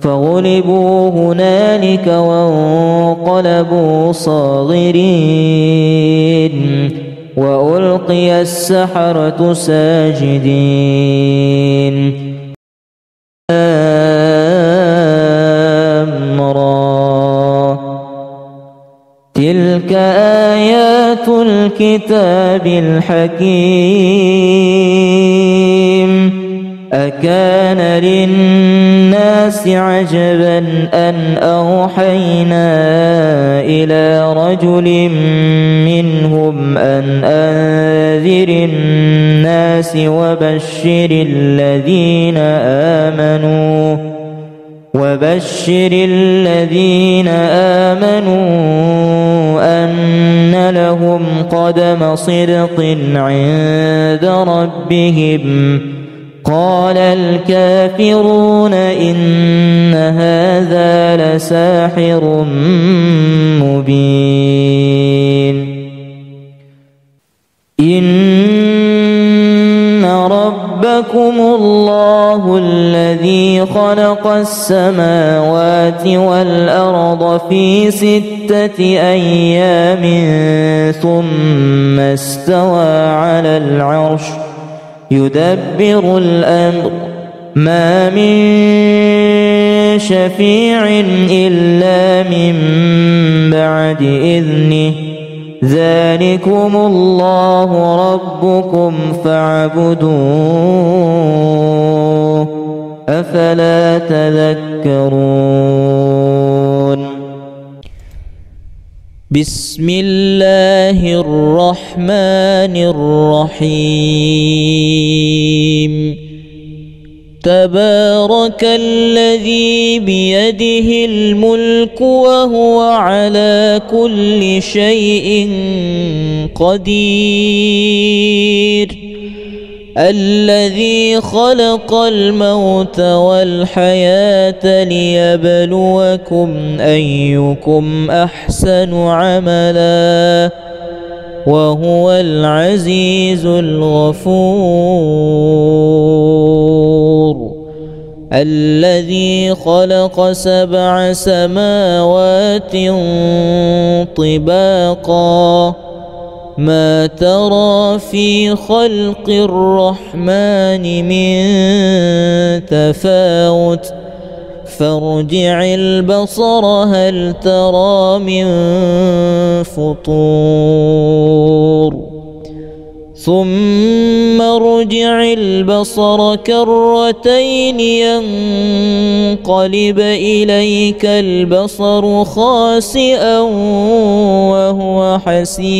فغلبوا هنالك وانقلبوا صاغرين وألقي السحرة ساجدين. تلك آيات الكتاب الحكيم أكان للناس عجبا أن أوحينا إلى رجل منهم أن أنذر الناس وبشر الذين آمنوا أن لهم قدم صدق عند ربهم. قال الكافرون إن هذا لساحر مبين. إن ربكم الله الذي خلق السماوات والأرض في 6 أيام ثم استوى على العرش يدبر الأمر ما من شفيع إلا من بعد إذنه ذلكم الله ربكم فاعبدوه أفلا تذكرون. بسم الله الرحمن الرحيم. تبارك الذي بيده الملك وهو على كل شيء قدير الذي خلق الموت والحياة ليبلوكم أيكم أحسن عملا وهو العزيز الغفور الذي خلق 7 سماوات طباقا ما ترى في خلق الرحمن من تفاوت فارجع البصر هل ترى من فطور ثم ارجع البصر كرتين ينقلب إليك البصر خاسئا وهو حسير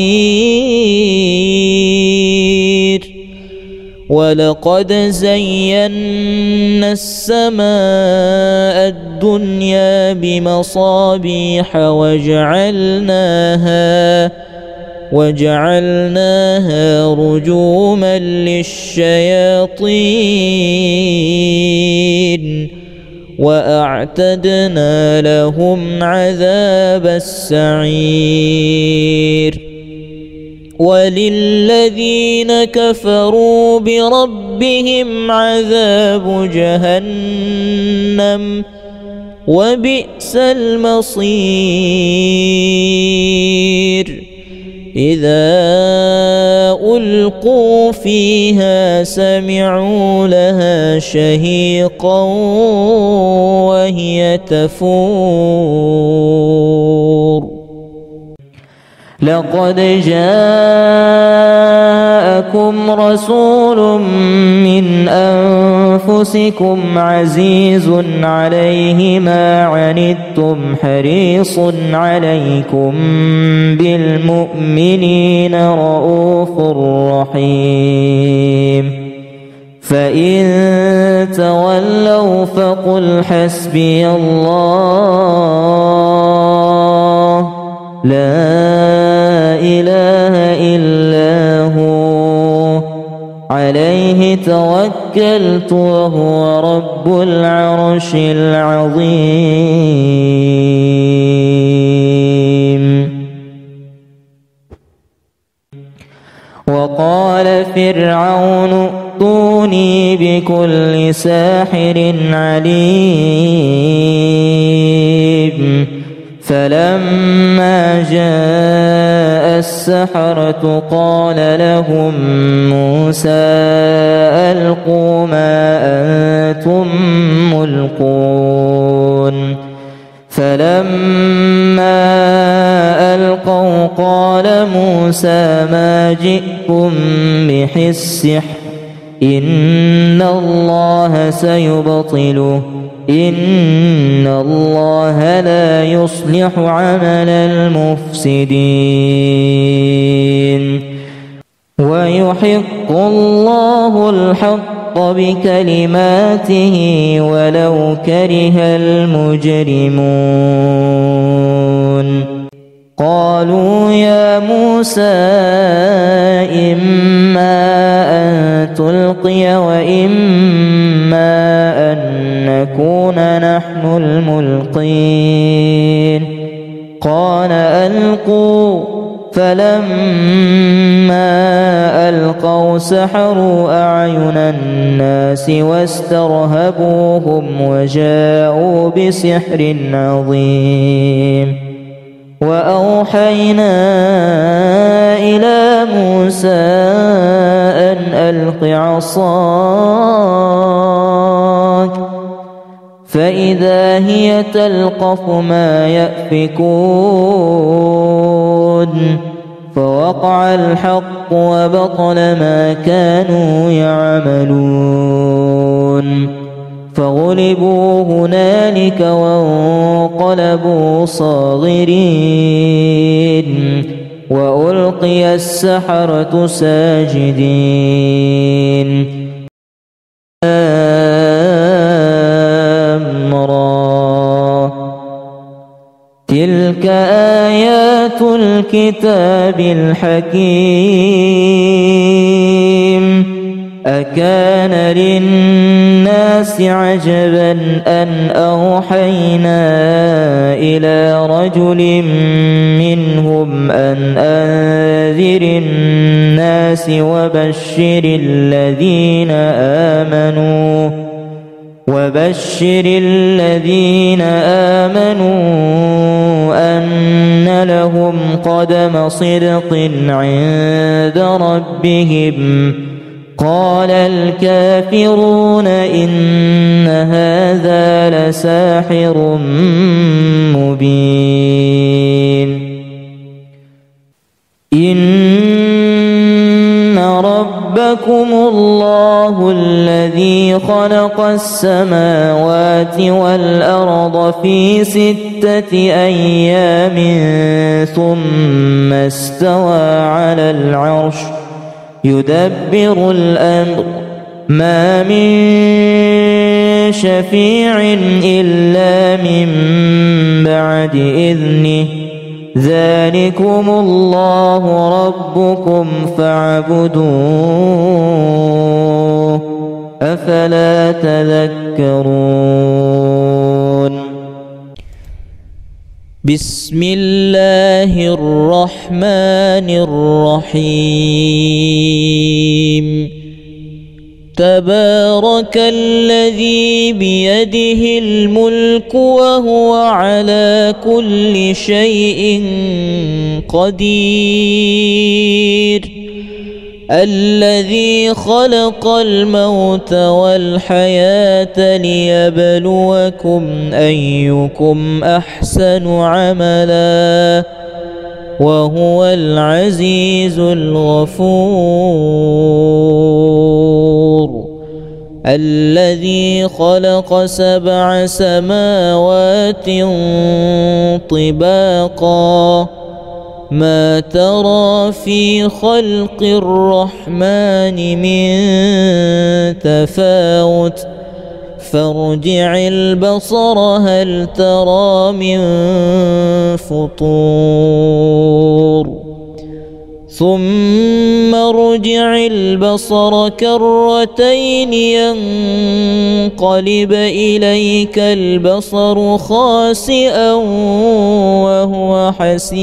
ولقد زينا السماء الدنيا بمصابيح وجعلناها رجوما للشياطين وأعتدنا لهم عذاب السعير وللذين كفروا بربهم عذاب جهنم وبئس المصير إذا ألقوا فيها سمعوا لها شهيقا وهي تفور لقد جاءكم رسول من أنفسكم عزيز عليه ما عنتم حريص عليكم بالمؤمنين رؤوف رحيم فإن تولوا فقل حسبي الله لا إله إلا هو عليه توكلت وهو رب العرش العظيم وقال فرعون ائتوني بكل ساحر عليم فلما جاء السحرة قال لهم موسى ألقوا ما أنتم ملقون فلما ألقوا قال موسى ما جئتم به السحر إن الله سيبطله إن الله لا يصلح عمل المفسدين ويحق الله الحق بكلماته ولو كره المجرمون قالوا يا موسى إما أن تلقي وإما أن نكون نحن الملقين قال ألقوا فلما ألقوا سحروا أعين الناس واسترهبوهم وجاءوا بسحر عظيم وأوحينا إلى موسى أن ألق عصاك فإذا هي تلقف ما يأفكون فوقع الحق وبطل ما كانوا يعملون فغلبوا هنالك وانقلبوا صاغرين وألقي السحرة ساجدين تلك آيات الكتاب الحكيم أكان للناس الناس عجبا أن أوحينا إلى رجل منهم أن أنذر الناس وبشر الذين آمنوا أن لهم قدم صدق عند ربهم. قال الكافرون إن هذا لساحر مبين. إن ربكم الله الذي خلق السماوات والأرض في 6 أيام ثم استوى على العرش يدبر الأمر ما من شفيع إلا من بعد إذنه ذلكم الله ربكم فاعبدوه أفلا تذكرون. بسم الله الرحمن الرحيم. تبارك الذي بيده الملك وهو على كل شيء قدير. الذي خلق الموت والحياة ليبلوكم أيكم أحسن عملا وهو العزيز الغفور. الذي خلق 7 سماوات طباقا ما ترى في خلق الرحمن من تفاوت فارجع البصر هل ترى من فطور ثم ارجع البصر كرتين ينقلب إليك البصر خاسئا وهو حسير.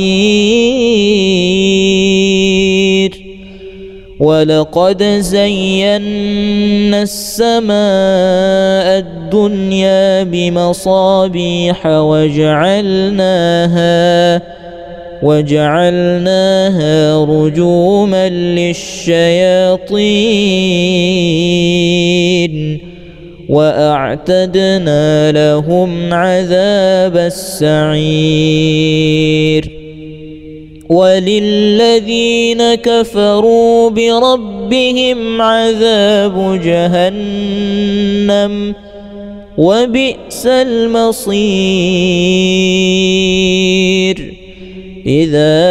ولقد زينا السماء الدنيا بمصابيح وجعلناها رجوما للشياطين وأعتدنا لهم عذاب السعير. وللذين كفروا بربهم عذاب جهنم وبئس المصير. إذا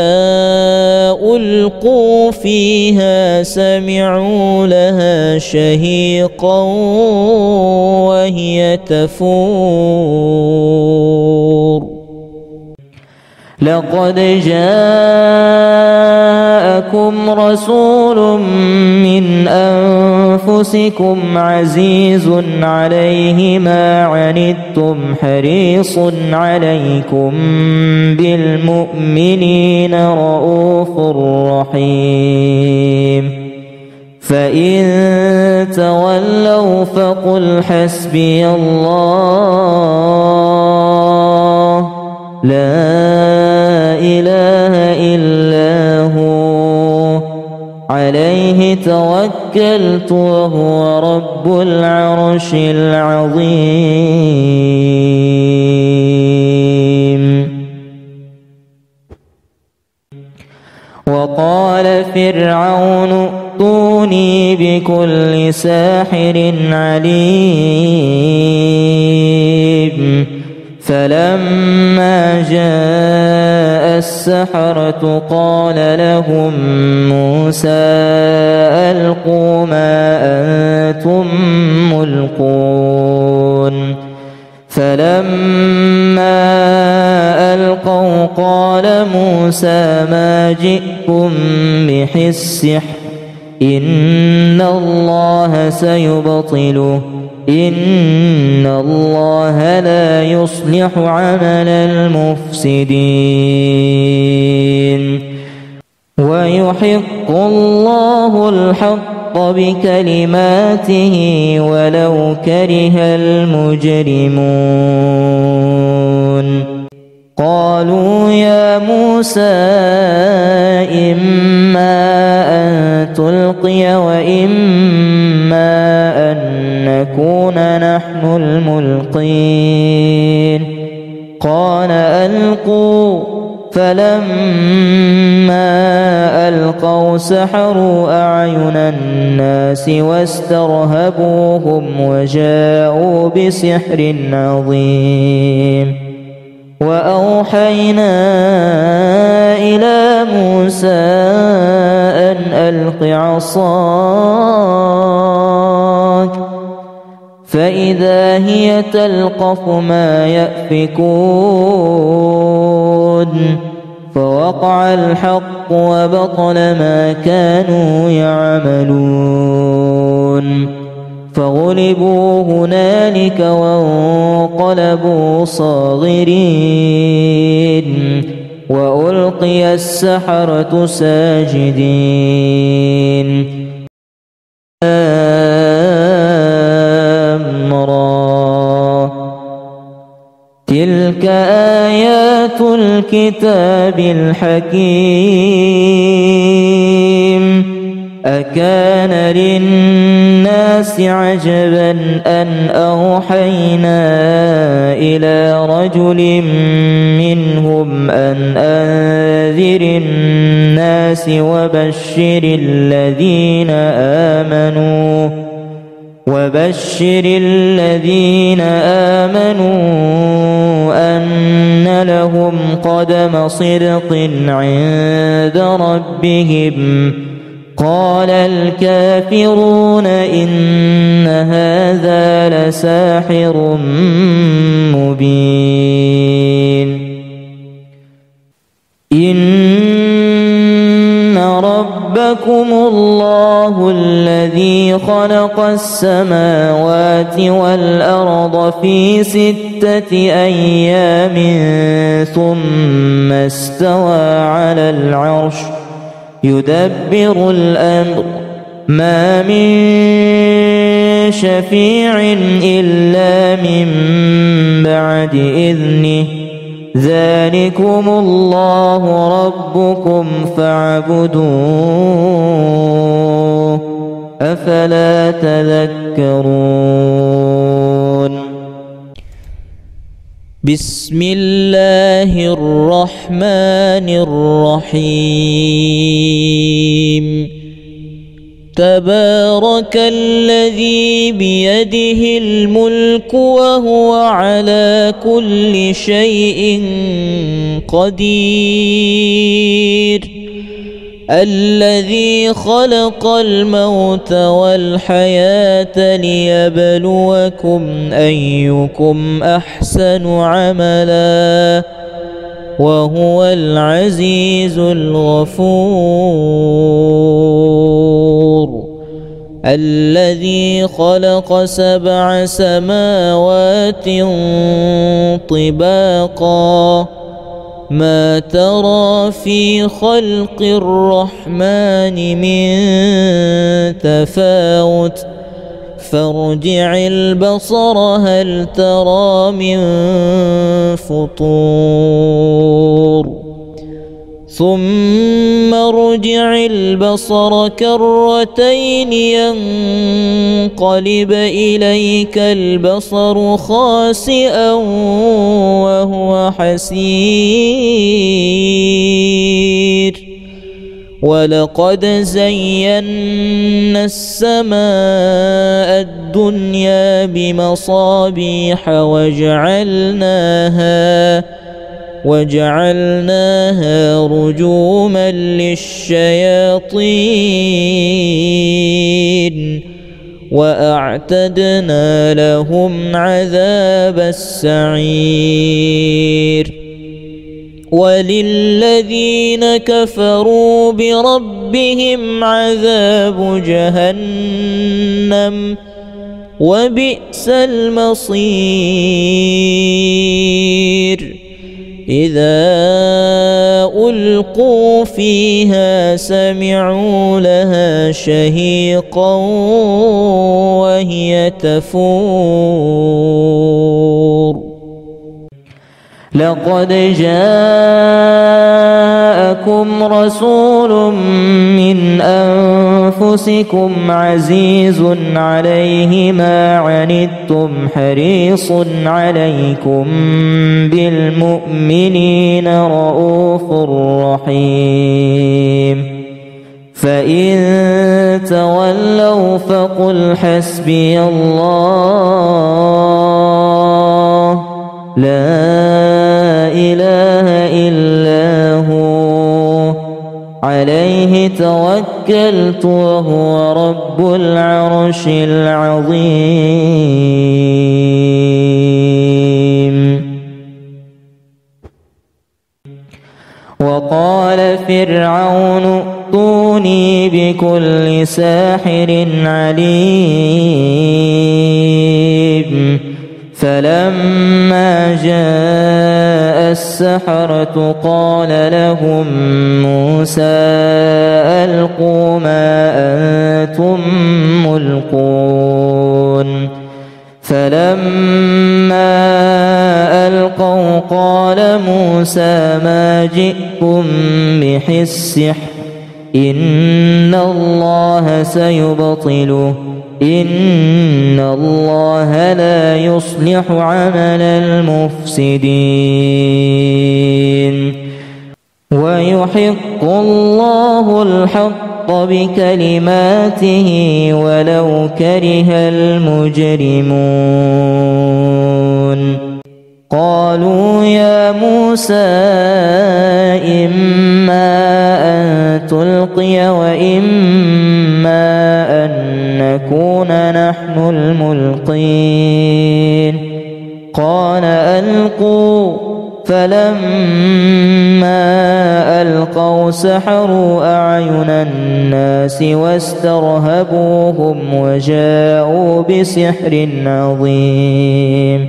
ألقوا فيها سمعوا لها شهيقا وهي تفور. لقد جاءكم رسول من أنفسكم عزيز عليه ما عنتم حريص عليكم بالمؤمنين رؤوف رحيم. فإن تولوا فقل حسبي الله لا إله إلا هو عليه توكلت وهو رب العرش العظيم. وقال فرعون ائتوني بكل ساحر عليم. فلما جاء السحرة قال لهم موسى ألقوا ما أنتم ملقون. فلما ألقوا قال موسى ما جئتم به السحر إن الله سيبطله إن الله لا يصلح عمل المفسدين ويحق الله الحق بكلماته ولو كره المجرمون قالوا يا موسى إما أن تلقي وإما أن نكون نحن الملقين قال ألقوا فلما ألقوا سحروا أعين الناس واسترهبوهم وجاءوا بسحر عظيم وأوحينا إلى موسى أن ألق عصاك فإذا هي تلقف ما يأفكون فوقع الحق وبطل ما كانوا يعملون فغلبوا هنالك وانقلبوا صاغرين وألقي السحرة ساجدين تلك آيات الكتاب الحكيم أكان للناس عجبا أن أوحينا إلى رجل منهم أن أنذر الناس وبشر الذين آمنوا أن لهم قدم صدق عند ربهم قال الكافرون إن هذا لساحر مبين إن ربكم الله الذي خلق السماوات والأرض في 6 أيام ثم استوى على العرش يدبر الأمر ما من شفيع إلا من بعد إذنه ذلكم الله ربكم فاعبدوه أفلا تذكرون بسم الله الرحمن الرحيم تبارك الذي بيده الملك وهو على كل شيء قدير الذي خلق الموت والحياة ليبلوكم أيكم أحسن عملا وهو العزيز الغفور الذي خلق 7 سماوات طباقا ما ترى في خلق الرحمن من تفاوت فارجع البصر هل ترى من فطور ثم ارجع البصر كرتين ينقلب إليك البصر خاسئا وهو حسير ولقد زينا السماء الدنيا بمصابيح وجعلناها رجوما للشياطين وأعتدنا لهم عذاب السعير وللذين كفروا بربهم عذاب جهنم وبئس المصير إذا ألقوا فيها سمعوا لها شهيقا وهي تفور لقد جاءكم رسول من أنفسكم عزيز عليه ما عنتم حريص عليكم بالمؤمنين رؤوف رحيم فإن تولوا فقل حسبي الله لا إله إلا هو عليه توكلت وهو رب العرش العظيم وقال فرعون ائتوني بكل ساحر عليم فلما جاء السحرة قال لهم موسى ألقوا ما أنتم ملقون فلما ألقوا قال موسى ما جئتم به السحر إن الله سيبطله إن الله لا يصلح عمل المفسدين ويحق الله الحق بكلماته ولو كره المجرمون قالوا يا موسى إما أن تلقي وإما أن نكون نحن الملقين قال ألقوا فلما ألقوا سحروا أعين الناس واسترهبوهم وجاءوا بسحر عظيم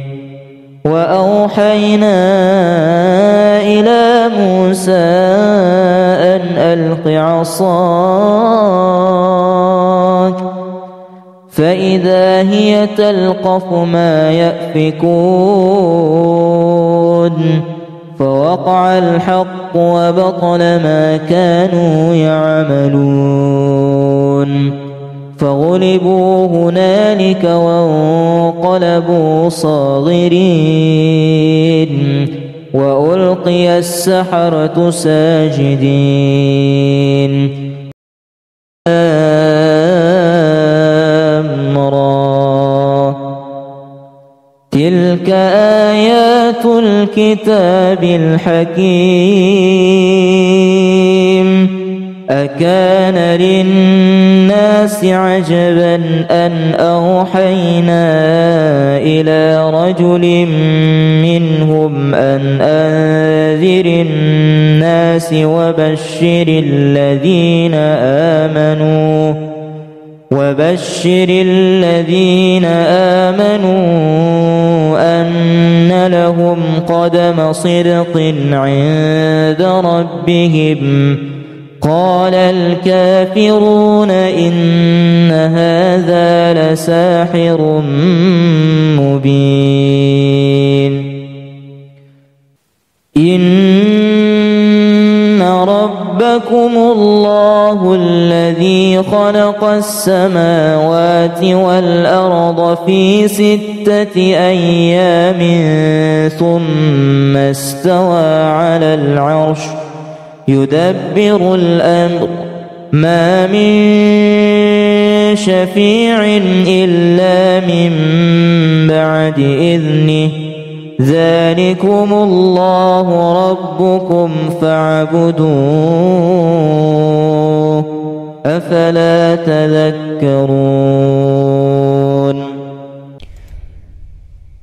وأوحينا إلى موسى أن ألق عصاك فإذا هي تلقف ما يأفكون فوقع الحق وبطل ما كانوا يعملون فغلبوا هنالك وانقلبوا صاغرين وألقي السحرة ساجدين تلك آيات الكتاب الحكيم أكان للناس عجبا أن أوحينا إلى رجل منهم أن أنذر الناس وبشر الذين آمنوا أن لهم قدم صدق عند ربهم قال الكافرون إن هذا لساحر مبين إن ربكم الله الذي خلق السماوات والأرض في 6 أيام ثم استوى على العرش يدبر الأمر ما من شفيع إلا من بعد إذنه ذلكم الله ربكم فاعبدوه أفلا تذكرون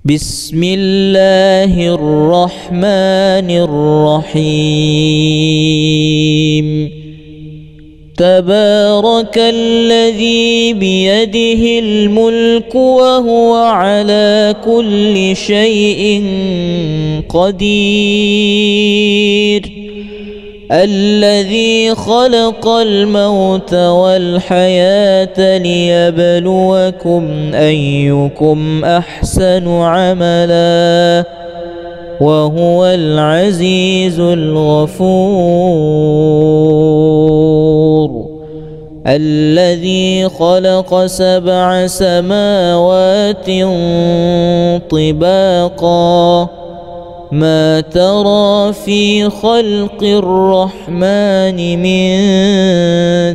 بسم الله الرحمن الرحيم تبارك الذي بيده الملك وهو على كل شيء قدير الذي خلق الموت والحياة ليبلوكم أيكم أحسن عملا وهو العزيز الغفور الذي خلق 7 سماوات طباقا ما ترى في خلق الرحمن من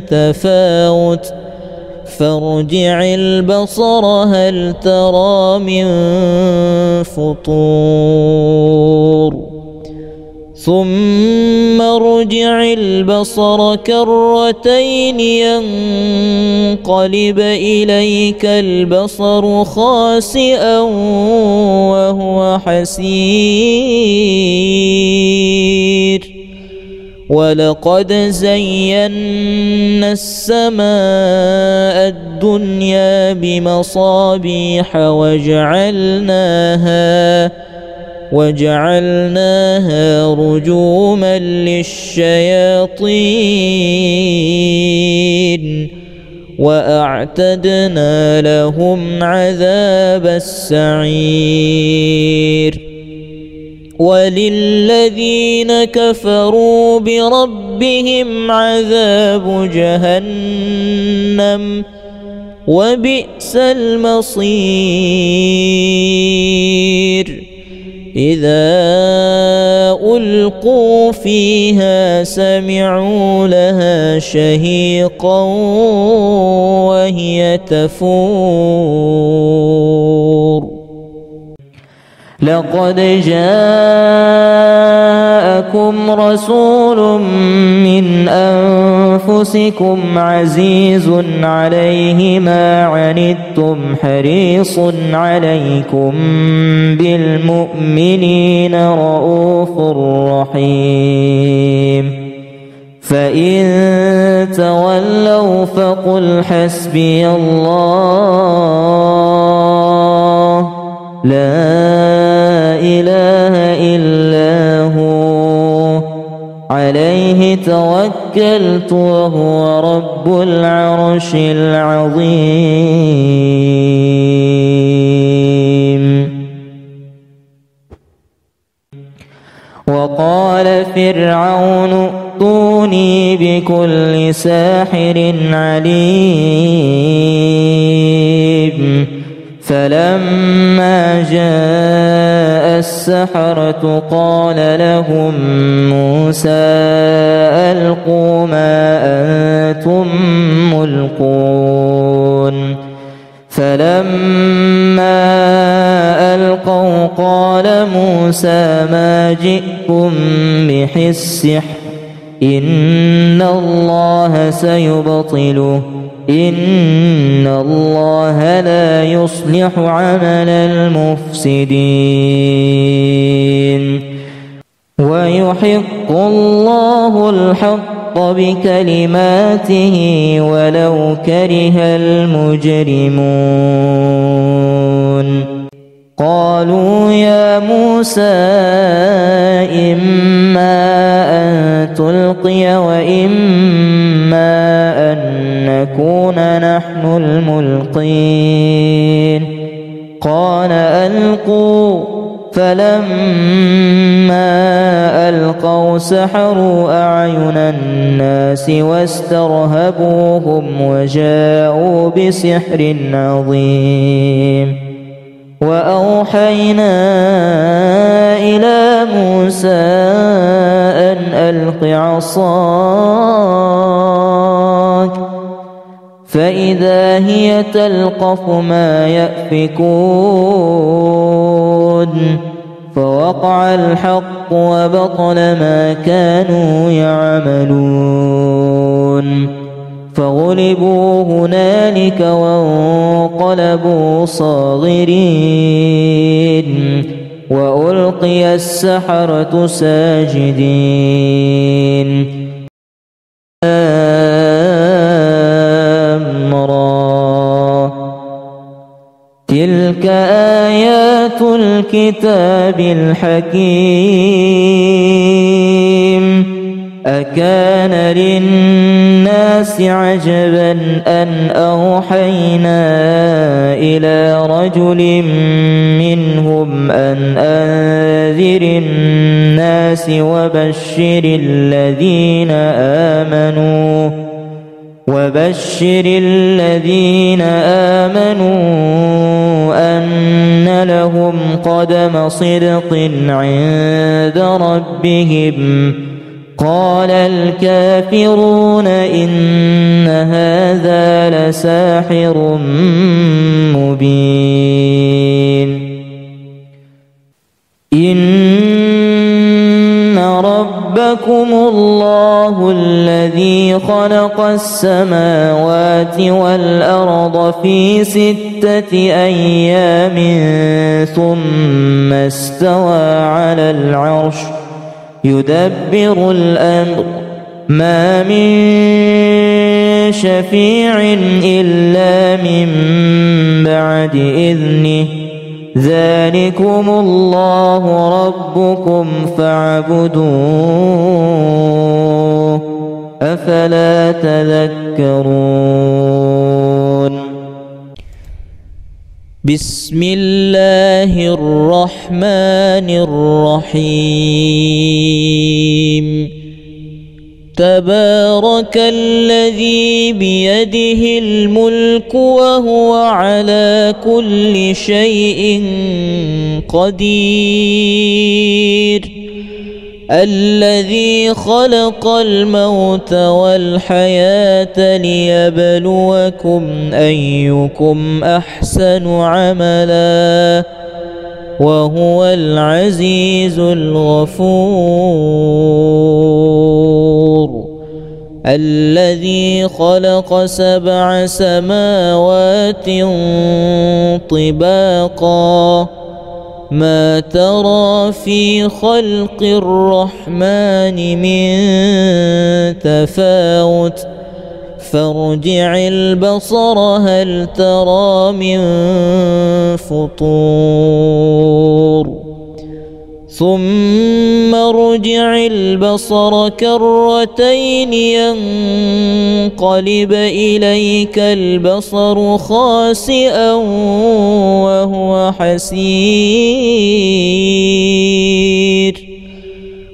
تفاوت فارجع البصر هل ترى من فطور ثم ارجع البصر كرتين ينقلب إليك البصر خاسئا وهو حسير ولقد زينا السماء الدنيا بمصابيح وجعلناها رجوما للشياطين وأعتدنا لهم عذاب السعير وللذين كفروا بربهم عذاب جهنم وبئس المصير إذا ألقوا فيها سمعوا لها شهيقا وهي تفور لقد جاءكم رسول من أنفسكم عزيز عليه ما عنتم حريص عليكم بالمؤمنين رؤوف رحيم فإن تولوا فقل حسبي الله لا إله إلا هو عليه توكلت وهو رب العرش العظيم وقال فرعون ائتوني بكل ساحر عليم فلما جاء السحرة قال لهم موسى ألقوا ما أنتم ملقون فلما ألقوا قال موسى ما جئتم به السحر إن الله سيبطله إن الله لا يصلح عمل المفسدين ويحق الله الحق بكلماته ولو كره المجرمون قالوا يا موسى إما أن تلقي وإما أن نكون نحن الملقين قال ألقوا فلما ألقوا سحروا أعين الناس واسترهبوهم وجاءوا بسحر عظيم وأوحينا إلى موسى أن ألق عصاك فإذا هي تلقف ما يأفكون فوقع الحق وبطل ما كانوا يعملون فغلبوا هنالك وانقلبوا صاغرين وألقي السحرة ساجدين تلك آيات الكتاب الحكيم أكان للناس عجبا أن أوحينا إلى رجل منهم أن أنذر الناس وبشر الذين آمنوا أن لهم قدم صدق عند ربهم. قال الكافرون إن هذا لساحر مبين. إن ربكم الله الذي خلق السماوات والأرض في 6 أيام ثم استوى على العرش يدبر الأمر ما من شفيع إلا من بعد إذنه ذلكم الله ربكم فاعبدوه أفلا تذكرون. بسم الله الرحمن الرحيم. تبارك الذي بيده الملك وهو على كل شيء قدير. الذي خلق الموت والحياة ليبلوكم أيكم أحسن عملا وهو العزيز الغفور. الذي خلق 7 سماوات طباقا ما ترى في خلق الرحمن من تفاوت فارجع البصر هل ترى من فطور ثم ارجع البصر كرتين ينقلب إليك البصر خاسئا وهو حسير.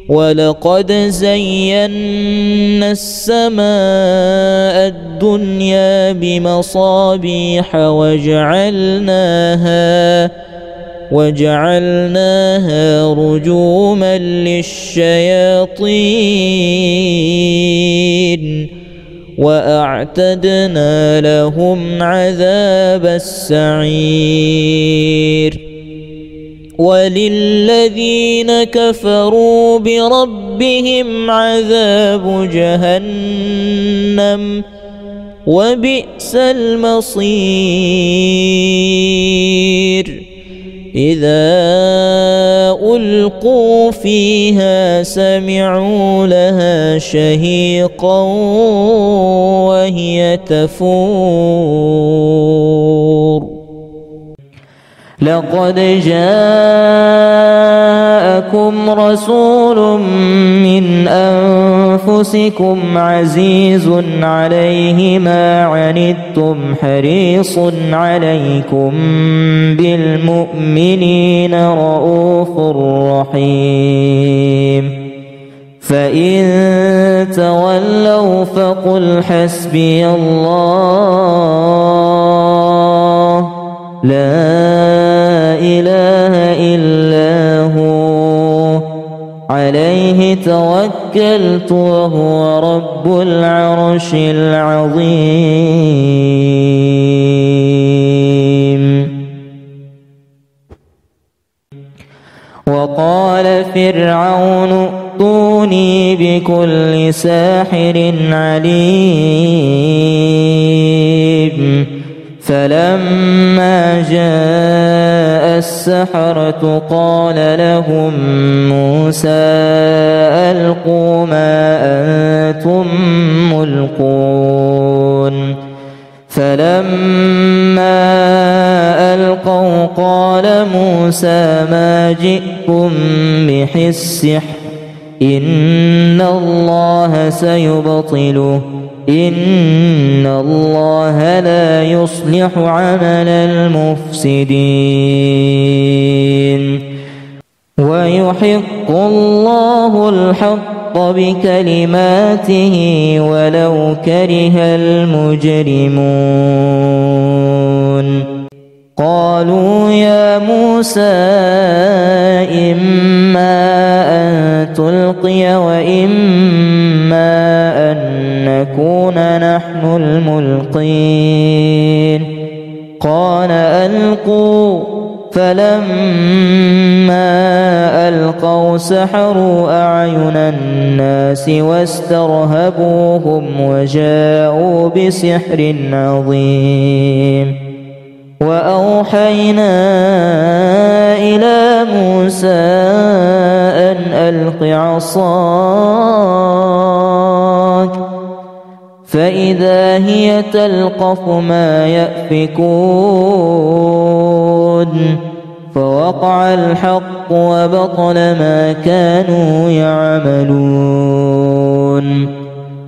ولقد زينا السماء الدنيا بمصابيح وجعلناها رجوما للشياطين وأعتدنا لهم عذاب السعير. وللذين كفروا بربهم عذاب جهنم وبئس المصير. إذا ألقوا فيها سمعوا لها شهيقا وهي تفور. لقد جاءكم رسول من أنفسكم عزيز عليه ما عنتم حريص عليكم بالمؤمنين رؤوف رحيم. فإن تولوا فقل حسبي الله لا إله إلا هو عليه توكلت وهو رب العرش العظيم. وقال فرعون ائتوني بكل ساحر عليم. فلما جاء السحرة قال لهم موسى ألقوا ما أنتم ملقون. فلما ألقوا موسى ما جئتم به السحر إن الله سيبطله إن الله لا يصلح عمل المفسدين ويحق الله الحق بكلماته ولو كره المجرمون قالوا يا موسى إما أن تلقي وإما أن نكون نحن الملقين قال ألقوا فلما ألقوا سحروا أعين الناس واسترهبوهم وجاءوا بسحر عظيم وأوحينا إلى موسى أن ألق عصاك فإذا هي تلقف ما يأفكون فوقع الحق وبطل ما كانوا يعملون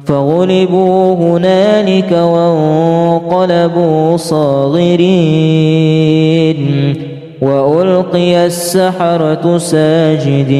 فغلبوا هنالك وانقلبوا صاغرين وألقي السحرة ساجدين